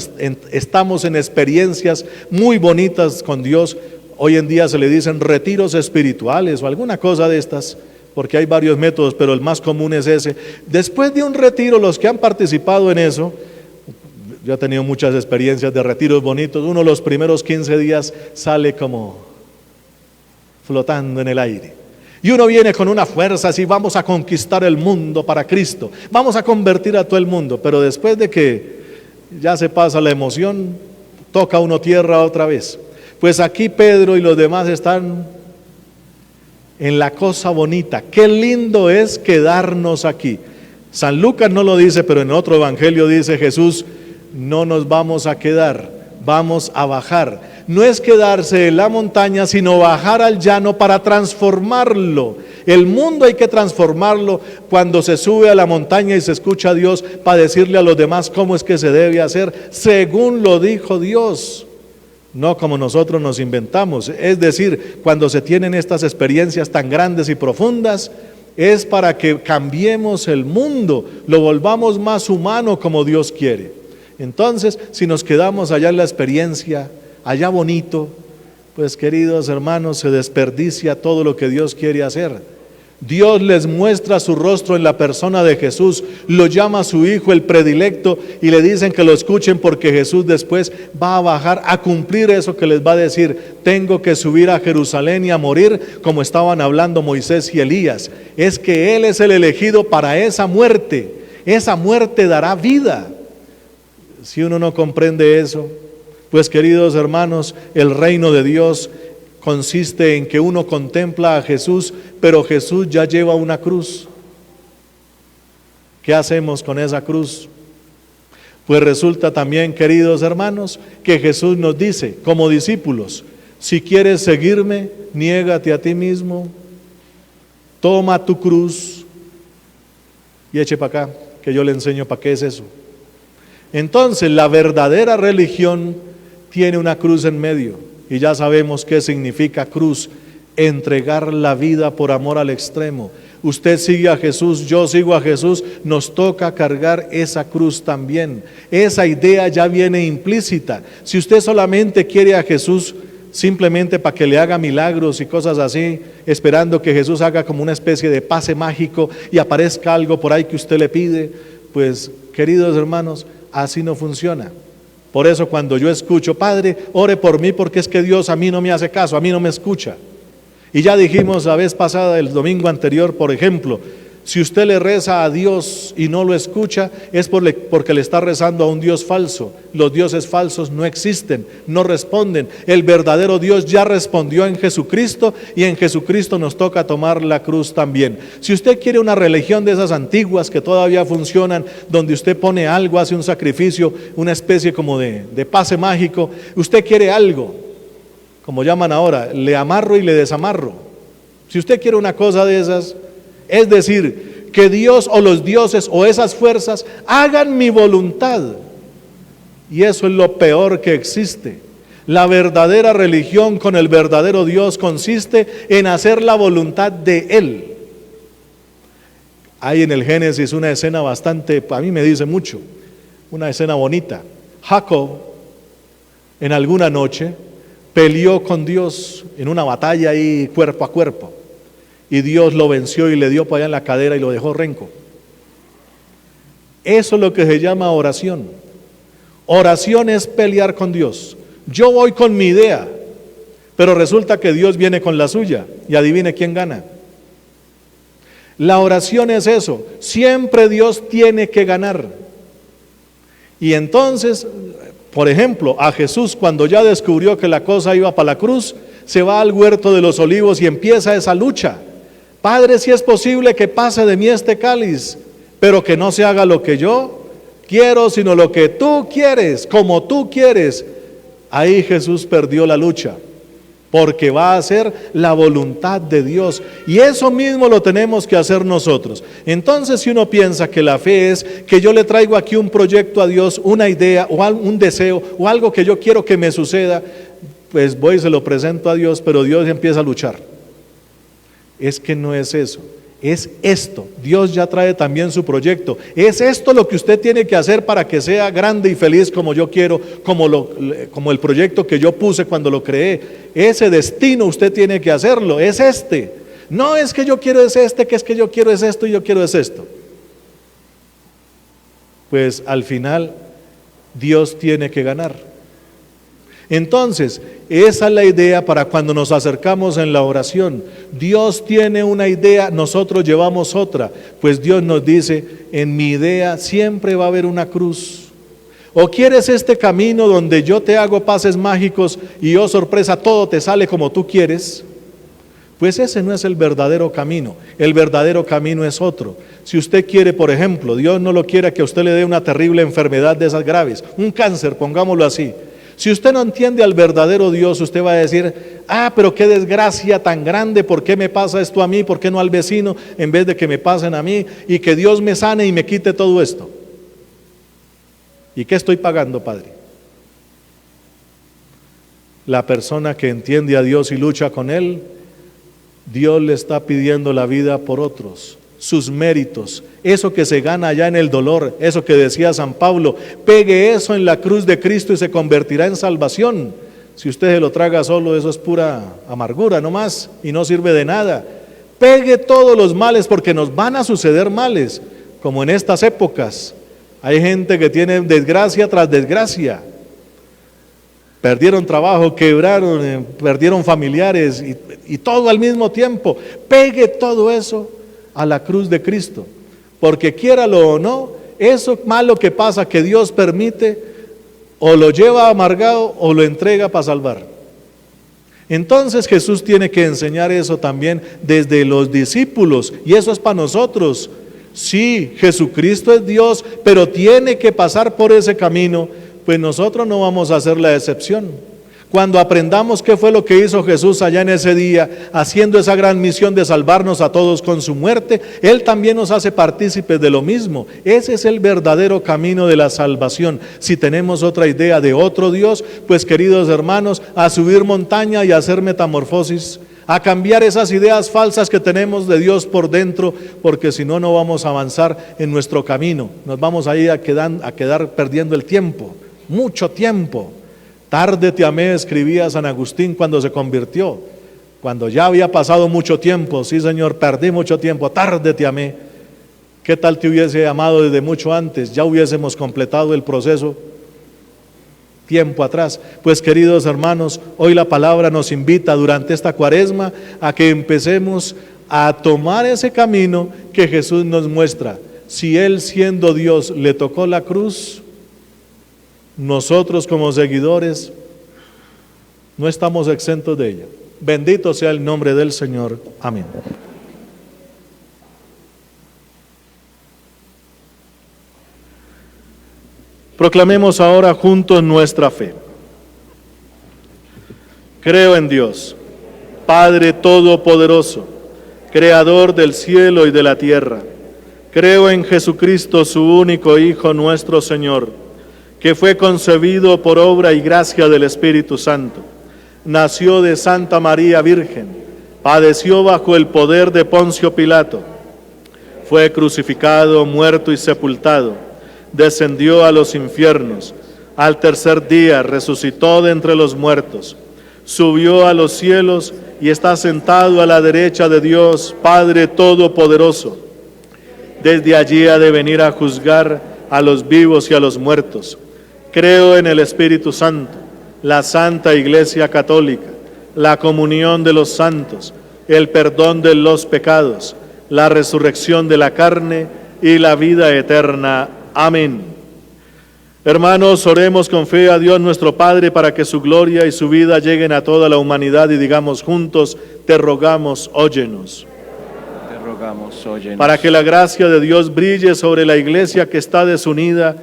estamos en experiencias muy bonitas con Dios, hoy en día se le dicen retiros espirituales o alguna cosa de estas, porque hay varios métodos, pero el más común es ese. Después de un retiro, los que han participado en eso, yo he tenido muchas experiencias de retiros bonitos, uno los primeros 15 días sale como flotando en el aire. Y uno viene con una fuerza así: vamos a conquistar el mundo para Cristo, vamos a convertir a todo el mundo. Pero después de que ya se pasa la emoción, toca uno tierra otra vez. Pues aquí Pedro y los demás están en la cosa bonita. Qué lindo es quedarnos aquí. San Lucas no lo dice, pero en otro evangelio dice Jesús: no nos vamos a quedar, vamos a bajar. No es quedarse en la montaña, sino bajar al llano para transformarlo. El mundo hay que transformarlo cuando se sube a la montaña y se escucha a Dios, para decirle a los demás cómo es que se debe hacer, según lo dijo Dios, no como nosotros nos inventamos. Es decir, cuando se tienen estas experiencias tan grandes y profundas, es para que cambiemos el mundo, lo volvamos más humano como Dios quiere. Entonces, si nos quedamos allá en la experiencia, allá bonito, pues, queridos hermanos, se desperdicia todo lo que Dios quiere hacer. Dios les muestra su rostro en la persona de Jesús, lo llama a su Hijo el predilecto y le dicen que lo escuchen porque Jesús después va a bajar a cumplir eso que les va a decir: tengo que subir a Jerusalén y a morir, como estaban hablando Moisés y Elías. Es que Él es el elegido para esa muerte dará vida. Si uno no comprende eso, pues queridos hermanos, el reino de Dios consiste en que uno contempla a Jesús, pero Jesús ya lleva una cruz. ¿Qué hacemos con esa cruz? Pues resulta también, queridos hermanos, que Jesús nos dice, como discípulos: si quieres seguirme, niégate a ti mismo, toma tu cruz y eche para acá, que yo le enseño para qué es eso. Entonces, la verdadera religión tiene una cruz en medio. Y ya sabemos qué significa cruz: entregar la vida por amor al extremo. Usted sigue a Jesús, yo sigo a Jesús, nos toca cargar esa cruz también. Esa idea ya viene implícita. Si usted solamente quiere a Jesús simplemente para que le haga milagros y cosas así, esperando que Jesús haga como una especie de pase mágico y aparezca algo por ahí que usted le pide, pues queridos hermanos, así no funciona. Por eso cuando yo escucho: Padre, ore por mí porque es que Dios a mí no me hace caso, a mí no me escucha. Y ya dijimos la vez pasada, el domingo anterior, por ejemplo, si usted le reza a Dios y no lo escucha, es porque le está rezando a un Dios falso. Los dioses falsos no existen, no responden. El verdadero Dios ya respondió en Jesucristo, y en Jesucristo nos toca tomar la cruz también. Si usted quiere una religión de esas antiguas que todavía funcionan, donde usted pone algo, hace un sacrificio, una especie como de pase mágico, usted quiere algo, como llaman ahora, le amarro y le desamarro. Si usted quiere una cosa de esas, es decir, que Dios o los dioses o esas fuerzas hagan mi voluntad, y eso es lo peor que existe. La verdadera religión con el verdadero Dios consiste en hacer la voluntad de Él. Hay en el Génesis una escena bastante, a mí me dice mucho, una escena bonita. Jacob, en alguna noche, peleó con Dios en una batalla ahí cuerpo a cuerpo, y Dios lo venció y le dio para allá en la cadera y lo dejó renco. Eso es lo que se llama oración. Oración es pelear con Dios. Yo voy con mi idea, pero resulta que Dios viene con la suya, y adivine quién gana. La oración es eso, siempre Dios tiene que ganar. Y entonces, por ejemplo, a Jesús, cuando ya descubrió que la cosa iba para la cruz, se va al huerto de los olivos y empieza esa lucha. Padre, si es posible que pase de mí este cáliz, pero que no se haga lo que yo quiero, sino lo que tú quieres, como tú quieres. Ahí Jesús perdió la lucha, porque va a hacer la voluntad de Dios, y eso mismo lo tenemos que hacer nosotros. Entonces, si uno piensa que la fe es que yo le traigo aquí un proyecto a Dios, una idea o un deseo o algo que yo quiero que me suceda, pues voy y se lo presento a Dios, pero Dios empieza a luchar. Es que no es eso, es esto. Dios ya trae también su proyecto. Es esto lo que usted tiene que hacer para que sea grande y feliz como yo quiero, como el proyecto que yo puse cuando lo creé. Ese destino usted tiene que hacerlo, es este. No es que yo quiero es este, que es que yo quiero es esto y yo quiero es esto. Pues al final Dios tiene que ganar. Entonces, esa es la idea para cuando nos acercamos en la oración. Dios tiene una idea, nosotros llevamos otra. Pues Dios nos dice: en mi idea siempre va a haber una cruz. ¿O quieres este camino donde yo te hago pases mágicos y oh sorpresa, todo te sale como tú quieres? Pues ese no es el verdadero camino. El verdadero camino es otro. Si usted quiere, por ejemplo, Dios no lo quiere que a usted le dé una terrible enfermedad de esas graves, un cáncer, pongámoslo así. Si usted no entiende al verdadero Dios, usted va a decir: pero qué desgracia tan grande, ¿por qué me pasa esto a mí? ¿Por qué no al vecino en vez de que me pasen a mí? Y que Dios me sane y me quite todo esto. ¿Y qué estoy pagando, Padre? La persona que entiende a Dios y lucha con Él, Dios le está pidiendo la vida por otros, sus méritos, eso que se gana allá en el dolor, eso que decía San Pablo, pegue eso en la cruz de Cristo y se convertirá en salvación. Si usted se lo traga solo, eso es pura amargura nomás y no sirve de nada. Pegue todos los males, porque nos van a suceder males, como en estas épocas. Hay gente que tiene desgracia tras desgracia. Perdieron trabajo, quebraron, perdieron familiares y todo al mismo tiempo. Pegue todo eso a la cruz de Cristo, porque quiéralo o no, eso malo que pasa, que Dios permite, o lo lleva amargado o lo entrega para salvar. Entonces Jesús tiene que enseñar eso también desde los discípulos, y eso es para nosotros. Sí, Jesucristo es Dios, pero tiene que pasar por ese camino, pues nosotros no vamos a hacer la excepción. Cuando aprendamos qué fue lo que hizo Jesús allá en ese día, haciendo esa gran misión de salvarnos a todos con su muerte, Él también nos hace partícipes de lo mismo. Ese es el verdadero camino de la salvación. Si tenemos otra idea de otro Dios, pues queridos hermanos, a subir montaña y a hacer metamorfosis, a cambiar esas ideas falsas que tenemos de Dios por dentro, porque si no, no vamos a avanzar en nuestro camino. Nos vamos a ir a quedar perdiendo el tiempo, mucho tiempo. Tarde te amé, escribía San Agustín cuando se convirtió, cuando ya había pasado mucho tiempo. Sí, Señor, perdí mucho tiempo, tarde te amé. ¿Qué tal te hubiese amado desde mucho antes? Ya hubiésemos completado el proceso tiempo atrás. Pues queridos hermanos, hoy la palabra nos invita durante esta cuaresma a que empecemos a tomar ese camino que Jesús nos muestra. Si Él, siendo Dios, le tocó la cruz, nosotros como seguidores no estamos exentos de ella. Bendito sea el nombre del Señor. Amén. Proclamemos ahora juntos nuestra fe. Creo en Dios, Padre Todopoderoso, Creador del cielo y de la tierra. Creo en Jesucristo, su único Hijo, nuestro Señor, que fue concebido por obra y gracia del Espíritu Santo. Nació de Santa María Virgen, padeció bajo el poder de Poncio Pilato, fue crucificado, muerto y sepultado, descendió a los infiernos, al tercer día resucitó de entre los muertos, subió a los cielos y está sentado a la derecha de Dios, Padre Todopoderoso. Desde allí ha de venir a juzgar a los vivos y a los muertos. Creo en el Espíritu Santo, la Santa Iglesia Católica, la comunión de los santos, el perdón de los pecados, la resurrección de la carne y la vida eterna. Amén. Hermanos, oremos con fe a Dios nuestro Padre para que su gloria y su vida lleguen a toda la humanidad y digamos juntos: te rogamos, óyenos. Te rogamos, óyenos. Para que la gracia de Dios brille sobre la iglesia que está desunida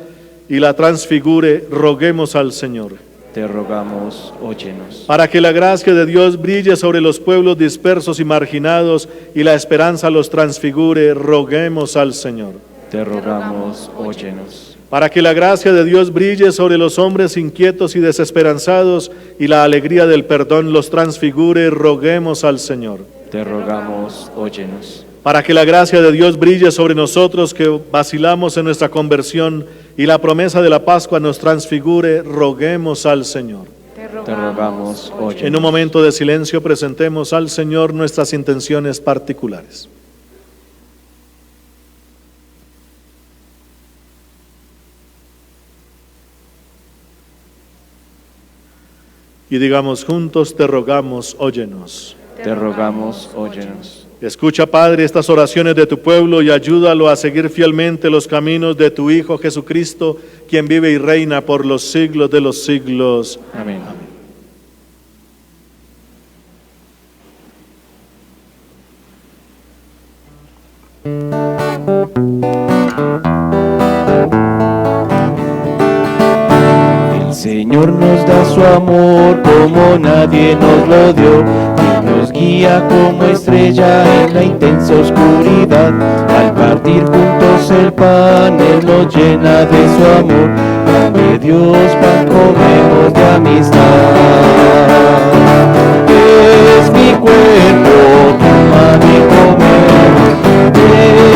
y la transfigure, roguemos al Señor. Te rogamos, óyenos. Para que la gracia de Dios brille sobre los pueblos dispersos y marginados y la esperanza los transfigure, roguemos al Señor. Te rogamos, óyenos. Para que la gracia de Dios brille sobre los hombres inquietos y desesperanzados y la alegría del perdón los transfigure, roguemos al Señor. Te rogamos, óyenos. Para que la gracia de Dios brille sobre nosotros que vacilamos en nuestra conversión y la promesa de la Pascua nos transfigure, roguemos al Señor. Te rogamos, óyenos. En un momento de silencio presentemos al Señor nuestras intenciones particulares. Y digamos juntos: te rogamos, óyenos. Te rogamos, óyenos. Escucha, Padre, estas oraciones de tu pueblo y ayúdalo a seguir fielmente los caminos de tu Hijo Jesucristo, quien vive y reina por los siglos de los siglos. Amén. El Señor nos da su amor como nadie nos lo dio, y nos guía como estrella en la intensa oscuridad. Al partir juntos el pan, Él nos llena de su amor. Dame Dios, pan comemos de amistad. Es mi cuerpo, toma y comer.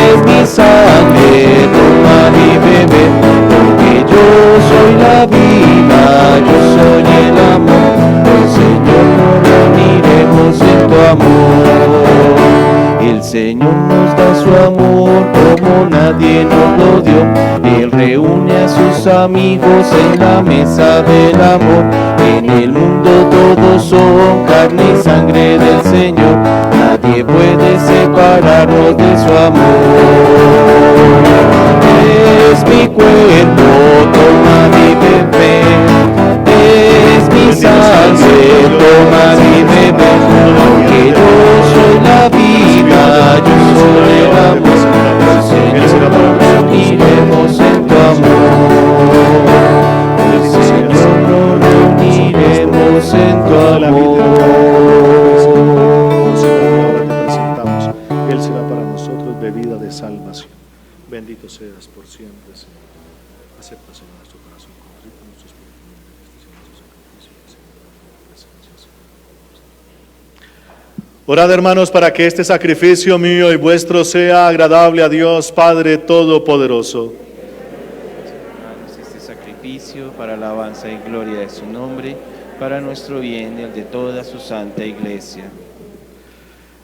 Es mi sangre, toma y beber. Porque yo soy la vida, yo soy el amor. El Señor no lo miremos en tu amor. El Señor nos da su amor como nadie nos lo dio. Él reúne a sus amigos en la mesa del amor. En el mundo todos son carne y sangre del Señor. Nadie puede separarnos de su amor. Es mi cuerpo, toma mi bebé. Es mi sangre, toma mi bebé. Porque yo soy la vida, yo soy el amor. Señor, nos uniremos en tu amor. Señor, nos uniremos en tu amor. Él será para nosotros bebida de salvación. Bendito seas por siempre, Señor. Acepta, Señor, nuestro corazón contrito, nuestro espíritu humilde, este sacrificio del Señor, en tu presencia, Señor. Orad, hermanos, para que este sacrificio mío y vuestro sea agradable a Dios Padre Todopoderoso. Este sacrificio para alabanza y gloria de su nombre, para nuestro bien y el de toda su santa iglesia.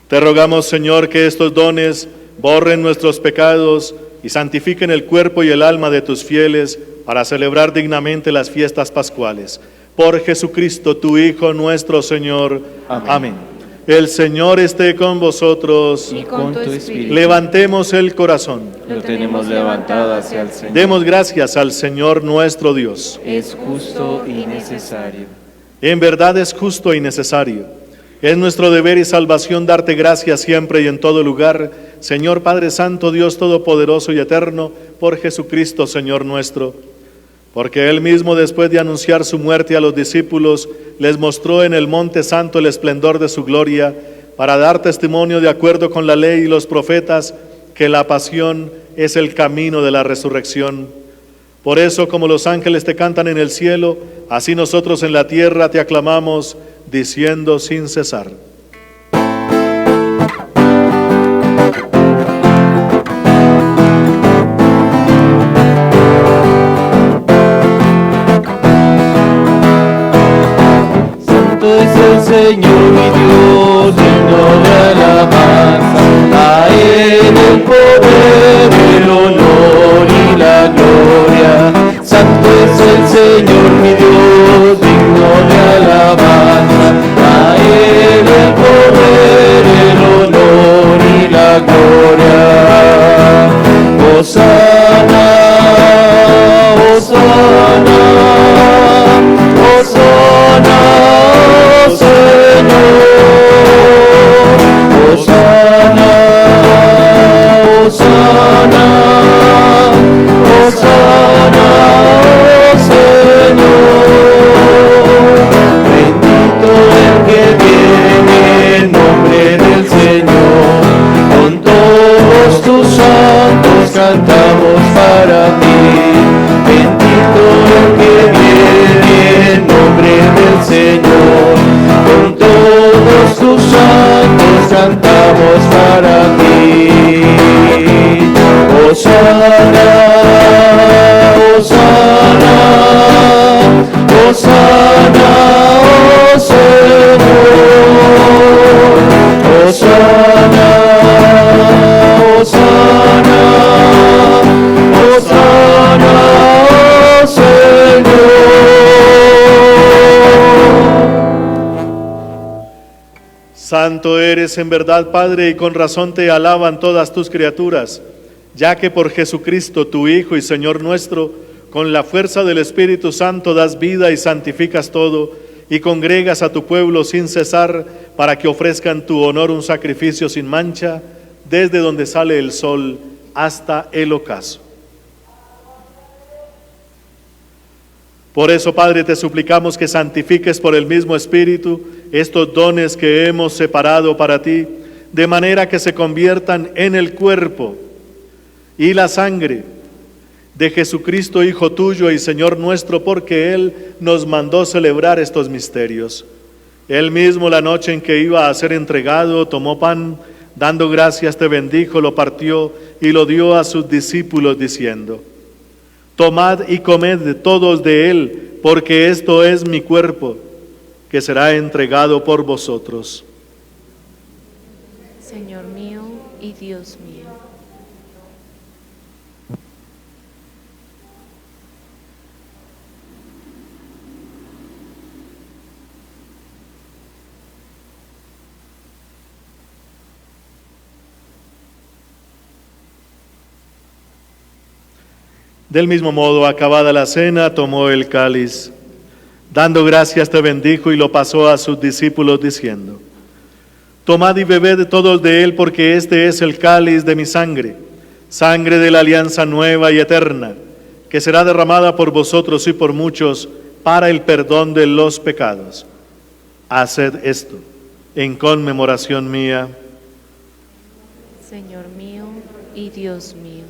Te rogamos, Señor, que estos dones borren nuestros pecados y santifiquen el cuerpo y el alma de tus fieles para celebrar dignamente las fiestas pascuales. Por Jesucristo, tu Hijo, nuestro Señor. Amén. El Señor esté con vosotros. Y con tu espíritu. Levantemos el corazón. Lo tenemos levantado hacia el Señor. Demos gracias al Señor nuestro Dios. Es justo y necesario. En verdad es justo y necesario. Es nuestro deber y salvación darte gracias siempre y en todo lugar, Señor Padre Santo, Dios Todopoderoso y Eterno, por Jesucristo, Señor nuestro. Porque Él mismo, después de anunciar su muerte a los discípulos, les mostró en el Monte Santo el esplendor de su gloria, para dar testimonio de acuerdo con la ley y los profetas, que la pasión es el camino de la resurrección. Por eso, como los ángeles te cantan en el cielo, así nosotros en la tierra te aclamamos, diciendo sin cesar. Santo es el Señor mi Dios, digno de alabanza. A Él el poder, el honor y la gloria. Santo es el Señor mi Dios, digno de alabanza. A Él el poder, el honor y la gloria. Hosana, Hosana, Hosana, oh Señor. Hosana, Hosana, Hosana, oh Señor. Bendito el que viene en nombre del Señor. Con todos tus santos cantamos para ti. Bendito el que viene en nombre del Señor. Con todos tus santos cantamos para ti. Hosana, Hosana, Hosana, oh Señor. Hosana, Hosana, Hosana, oh Señor. Santo eres en verdad, Padre, y con razón te alaban todas tus criaturas, ya que por Jesucristo, tu Hijo y Señor nuestro, con la fuerza del Espíritu Santo das vida y santificas todo, y congregas a tu pueblo sin cesar, para que ofrezcan tu honor un sacrificio sin mancha, desde donde sale el sol hasta el ocaso. Por eso, Padre, te suplicamos que santifiques por el mismo Espíritu estos dones que hemos separado para ti, de manera que se conviertan en el cuerpo y la sangre de Jesucristo, Hijo tuyo y Señor nuestro, porque Él nos mandó celebrar estos misterios. Él mismo, la noche en que iba a ser entregado, tomó pan, dando gracias te bendijo, lo partió y lo dio a sus discípulos, diciendo: tomad y comed todos de él, porque esto es mi cuerpo, que será entregado por vosotros. Señor mío y Dios mío. Del mismo modo, acabada la cena, tomó el cáliz. Dando gracias, te bendijo y lo pasó a sus discípulos diciendo: Tomad y bebed todos de él, porque este es el cáliz de mi sangre, sangre de la alianza nueva y eterna, que será derramada por vosotros y por muchos para el perdón de los pecados. Haced esto en conmemoración mía. Señor mío y Dios mío.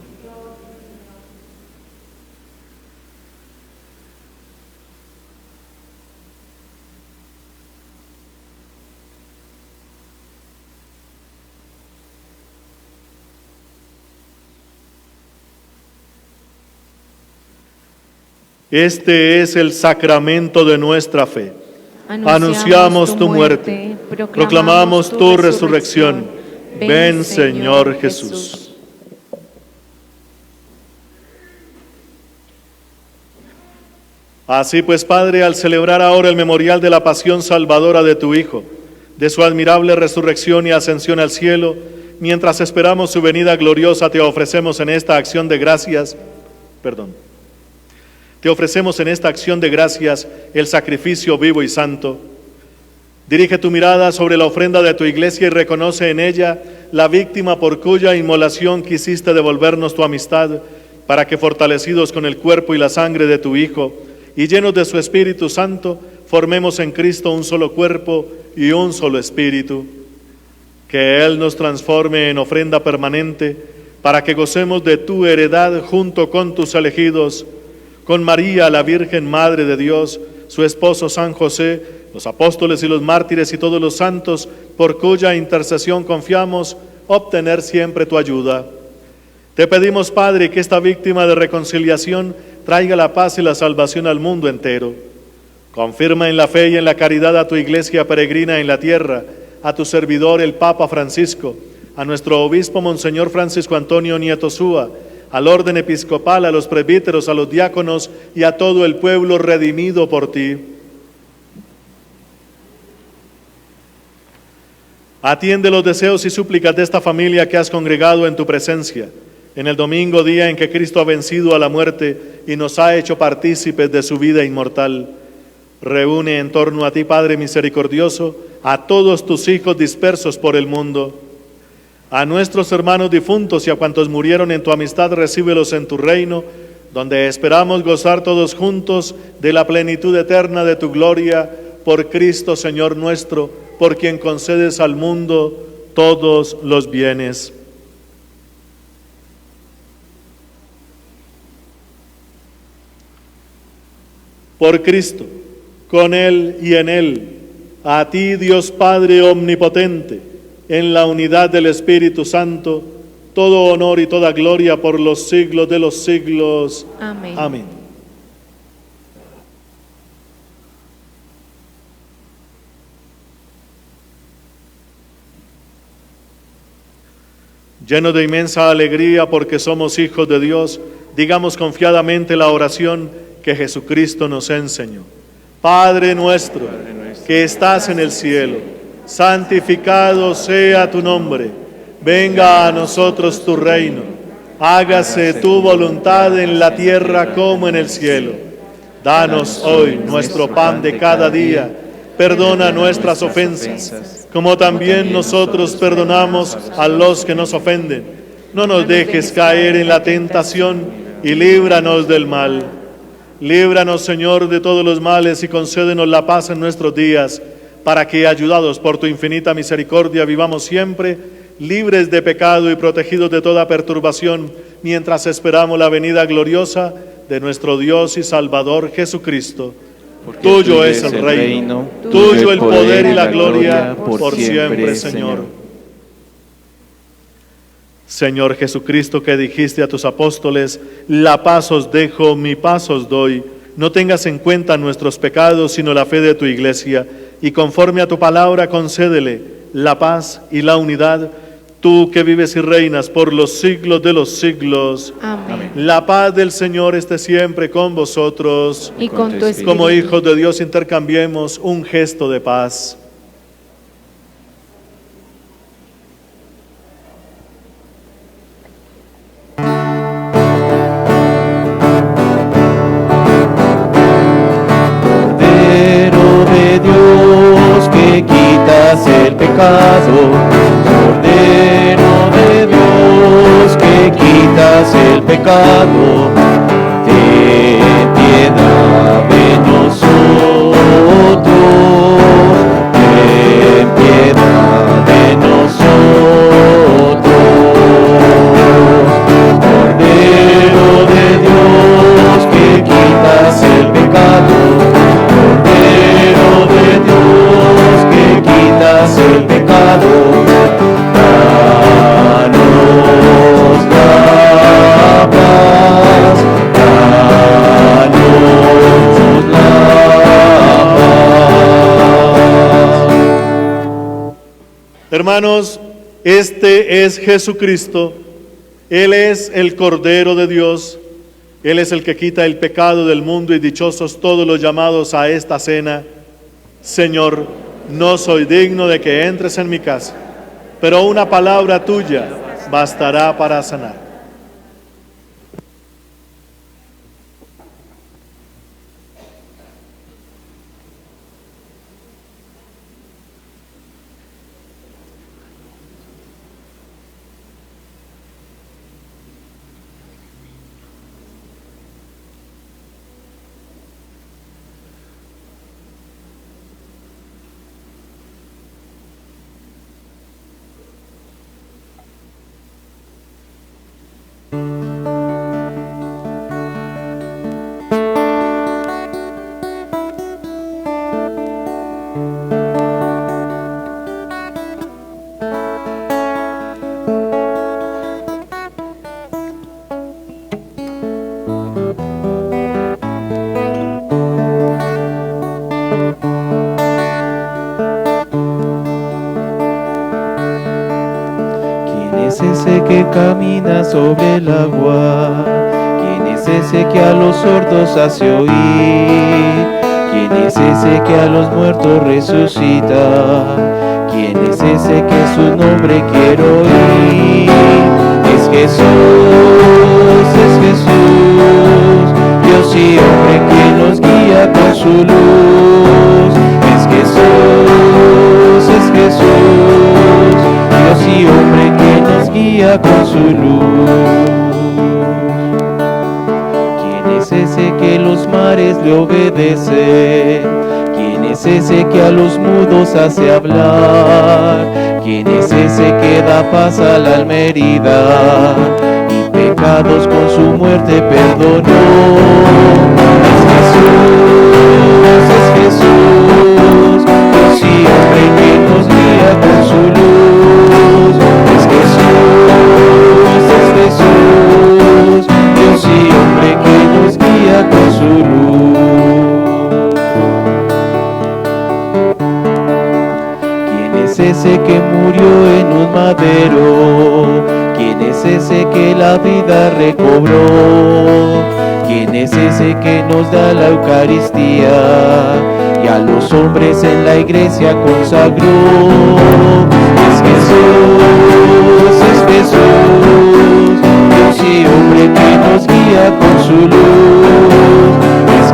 Este es el sacramento de nuestra fe. Anunciamos tu muerte, proclamamos tu resurrección. Ven, Señor Jesús. Así pues, Padre, al celebrar ahora el memorial de la pasión salvadora de tu Hijo, de su admirable resurrección y ascensión al cielo, mientras esperamos su venida gloriosa, te ofrecemos en esta acción de gracias, Te ofrecemos en esta acción de gracias el sacrificio vivo y santo. Dirige tu mirada sobre la ofrenda de tu iglesia y reconoce en ella la víctima por cuya inmolación quisiste devolvernos tu amistad, para que fortalecidos con el cuerpo y la sangre de tu Hijo y llenos de su Espíritu Santo, formemos en Cristo un solo cuerpo y un solo espíritu. Que Él nos transforme en ofrenda permanente, para que gocemos de tu heredad junto con tus elegidos, con María, la Virgen Madre de Dios, su esposo San José, los apóstoles y los mártires y todos los santos, por cuya intercesión confiamos obtener siempre tu ayuda. Te pedimos, Padre, que esta víctima de reconciliación traiga la paz y la salvación al mundo entero. Confirma en la fe y en la caridad a tu iglesia peregrina en la tierra, a tu servidor el Papa Francisco, a nuestro obispo Monseñor Francisco Antonio Nieto Súa, al orden episcopal, a los presbíteros, a los diáconos y a todo el pueblo redimido por ti. Atiende los deseos y súplicas de esta familia que has congregado en tu presencia, en el domingo, día en que Cristo ha vencido a la muerte y nos ha hecho partícipes de su vida inmortal. Reúne en torno a ti, Padre misericordioso, a todos tus hijos dispersos por el mundo. A nuestros hermanos difuntos y a cuantos murieron en tu amistad, recíbelos en tu reino, donde esperamos gozar todos juntos de la plenitud eterna de tu gloria, por Cristo Señor nuestro, por quien concedes al mundo todos los bienes. Por Cristo, con Él y en Él, a ti, Dios Padre omnipotente, en la unidad del Espíritu Santo, todo honor y toda gloria por los siglos de los siglos. Amén. Amén. Lleno de inmensa alegría porque somos hijos de Dios, digamos confiadamente la oración que Jesucristo nos enseñó. Padre nuestro, que estás en el cielo, santificado sea tu nombre. Venga a nosotros tu reino. Hágase tu voluntad en la tierra como en el cielo. Danos hoy nuestro pan de cada día. Perdona nuestras ofensas, como también nosotros perdonamos a los que nos ofenden. No nos dejes caer en la tentación y líbranos del mal. Líbranos, Señor, de todos los males y concédenos la paz en nuestros días, para que, ayudados por tu infinita misericordia, vivamos siempre libres de pecado y protegidos de toda perturbación, mientras esperamos la venida gloriosa de nuestro Dios y Salvador Jesucristo. Tuyo es el reino, tuyo el poder y la gloria, por siempre, Señor. Señor Jesucristo, que dijiste a tus apóstoles: la paz os dejo, mi paz os doy. No tengas en cuenta nuestros pecados, sino la fe de tu iglesia, y conforme a tu palabra concédele la paz y la unidad, tú que vives y reinas por los siglos de los siglos. Amén. La paz del Señor esté siempre con vosotros. Y con tu espíritu. Como hijos de Dios intercambiemos un gesto de paz. Cordero de Dios que quitas el pecado, Cordero de Dios que quitas el pecado, ten piedad de nosotros, ten piedad de nosotros. Cordero de Dios que quitas el pecado, Cordero de Dios que quitas el pecado, danos la paz, danos la paz. Hermanos, este es Jesucristo. Él es el Cordero de Dios. Él es el que quita el pecado del mundo, y dichosos todos los llamados a esta cena. Señor, no soy digno de que entres en mi casa, pero una palabra tuya bastará para sanar. Que camina sobre el agua? ¿Quién es ese que a los sordos hace oír? ¿Quién es ese que a los muertos resucita? ¿Quién es ese que su nombre quiero oír? Es Jesús, Dios y hombre que nos guía con su luz. Es Jesús, Dios y hombre que nos guía con su luz. ¿Quién es ese que los mares le obedece? ¿Quién es ese que a los mudos hace hablar? ¿Quién es ese que da paz a la alma herida y pecados con su muerte perdonó? Es Jesús, Dios y hombre que nos guía con su luz. Es Jesús, Dios y hombre que nos guía con su luz. ¿Quién es ese que murió en un madero? ¿Quién es ese que la vida recobró? ¿Quién es ese que nos da la Eucaristía y a los hombres en la iglesia consagró? Es Jesús, Dios y hombre que nos guía con su luz. Es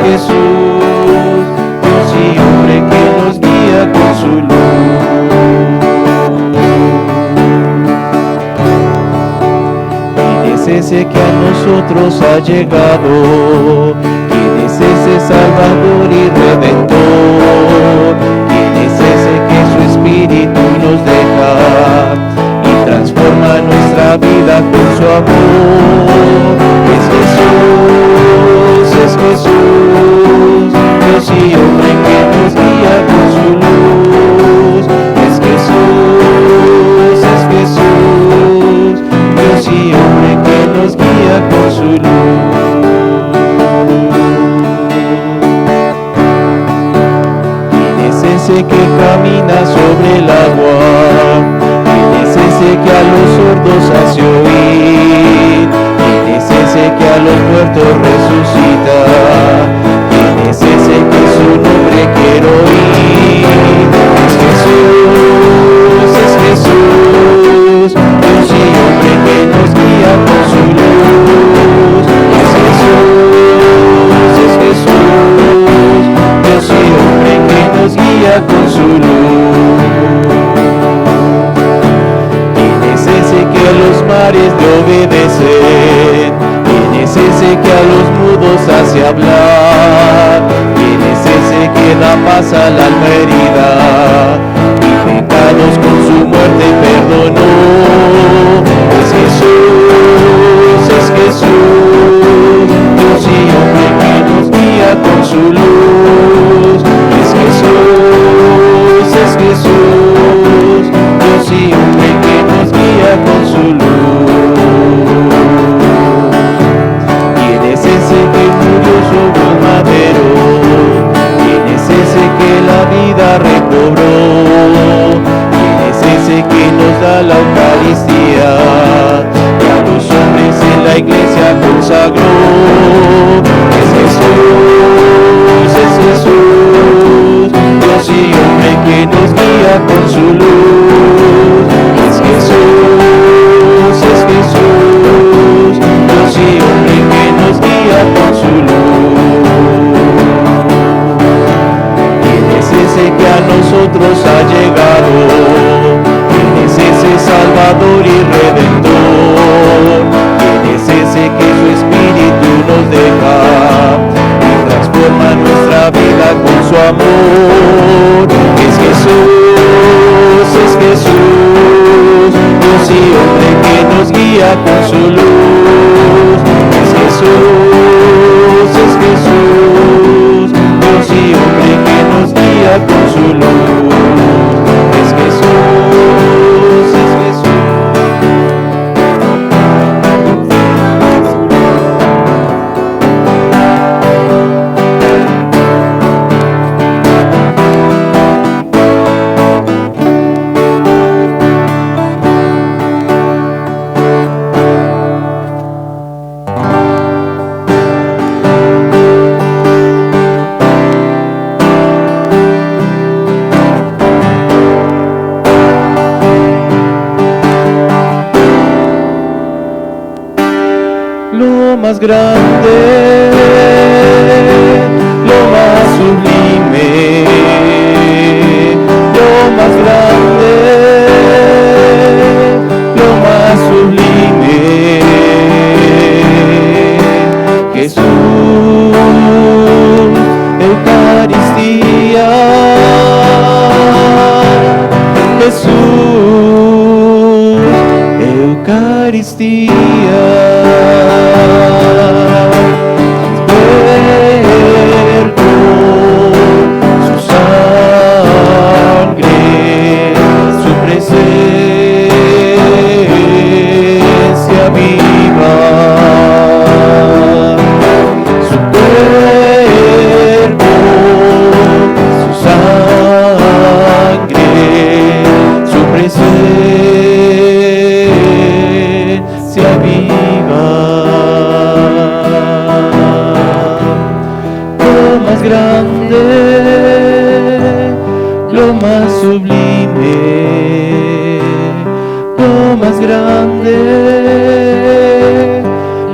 Jesús, Dios y hombre que nos guía con su luz. ¿Quién es ese que a nosotros ha llegado? ¿Quién es ese Salvador y Redentor? ¿Quién es ese que su Espíritu nos deja y transforma nuestra vida con su amor? Es Jesús, Dios y hombre que nos guía con su luz. Es Jesús, Dios y hombre que nos guía con su luz. ese que camina sobre el agua? ¿Quién es ese que a los sordos hace oír? ¿Quién es ese que a los muertos resucita? ¿Quién es ese que su nombre quiero oír? Es Jesús, Dios y hombre que nos guía con su luz. Es Jesús, Dios y hombre que nos guía con su luz. ¿Quién es ese que a los mares le obedecen? ¿Quién es ese que a los mudos hace hablar? ¿Quién es ese que da paz al alma herida? Y pecados con su muerte perdonó. Es Jesús, Dios y hombre que nos guía con su luz. Es Jesús, Dios y hombre que nos guía con su luz. ¿Quién es ese que murió sobre un madero? ¿Quién es ese que la vida recobró? ¿Quién es ese que nos da la Eucaristía? Que a los hombres en la iglesia consagró. Es Jesús, Dios y hombre que nos guía con su luz. Es Jesús, Dios y hombre que nos guía con su luz. ¿Quién es ese que a nosotros ha llegado? ¿Quién es ese Salvador y Redentor? ¿Quién es ese que su Espíritu nos deja y transforma nuestra vida con su amor? Es Jesús, Dios y hombre que nos guía con su luz. Es Jesús, Dios y hombre que nos guía con su luz. Es Jesús, lo más grande, lo más sublime, lo más grande, lo más sublime. Jesús, Eucaristía, Jesús, Eucaristía. Lo más sublime, lo más grande,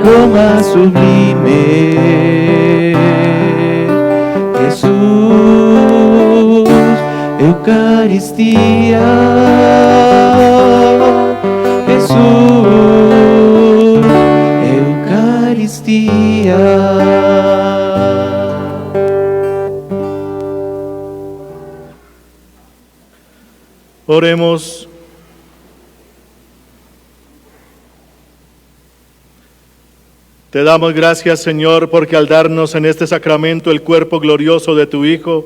lo más sublime. Jesús, Eucaristía, Jesús, Eucaristía. Oremos. Te damos gracias, Señor, porque al darnos en este sacramento el cuerpo glorioso de tu Hijo,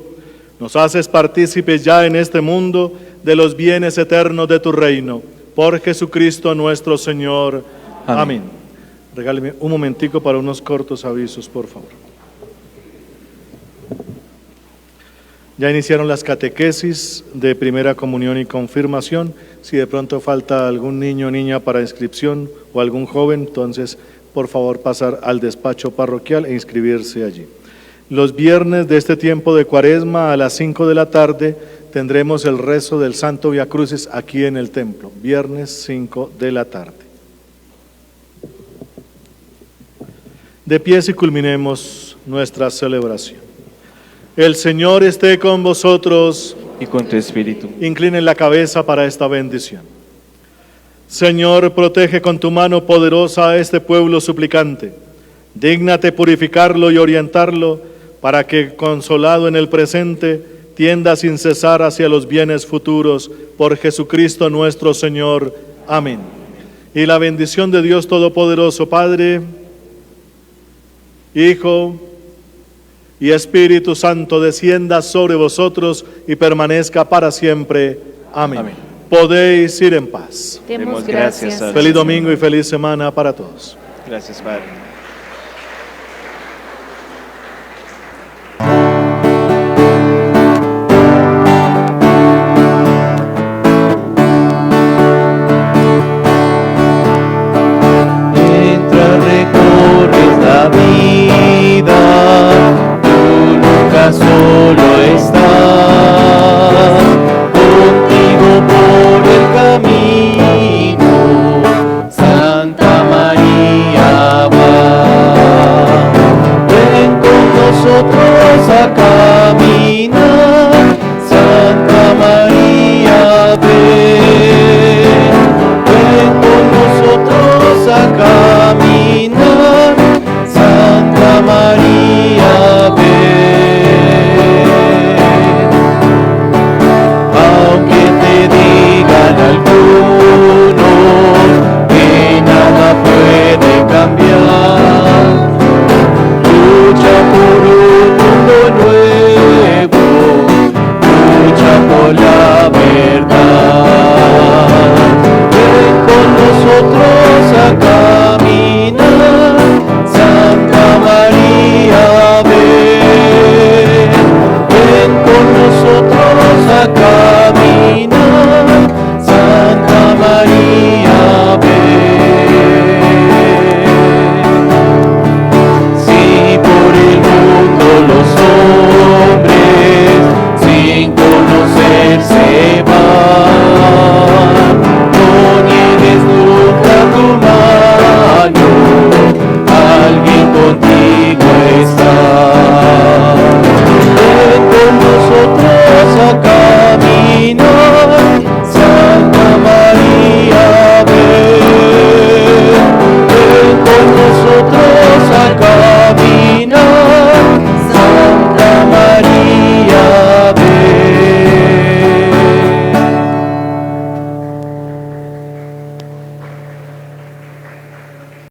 nos haces partícipes ya en este mundo de los bienes eternos de tu reino. Por Jesucristo nuestro Señor. Amén. Regáleme un momentico para unos cortos avisos, por favor. Ya iniciaron las catequesis de primera comunión y confirmación. Si de pronto falta algún niño o niña para inscripción o algún joven, entonces por favor pasar al despacho parroquial e inscribirse allí. Los viernes de este tiempo de Cuaresma a las 5 de la tarde tendremos el rezo del Santo Vía Crucis aquí en el templo, viernes 5 de la tarde. De pies y culminemos nuestra celebración. El Señor esté con vosotros. Y con tu espíritu. Inclinen la cabeza para esta bendición. Señor, protege con tu mano poderosa a este pueblo suplicante. Dígnate purificarlo y orientarlo para que, consolado en el presente, tienda sin cesar hacia los bienes futuros. Por Jesucristo nuestro Señor. Amén. Y la bendición de Dios Todopoderoso, Padre, Hijo y Espíritu Santo, descienda sobre vosotros y permanezca para siempre. Amén. Amén. Podéis ir en paz. Demos gracias al Feliz domingo y feliz semana para todos. Gracias, Padre. Mientras recorres la vida, tú nunca solo estás, contigo por el camino, Santa María va. Ven con nosotros a caminar, Santa María, ven. Ven con nosotros a caminar, Santa María, ven. Aunque te digan algunos que nada puede cambiar, lucha por un mundo nuevo, lucha por la verdad.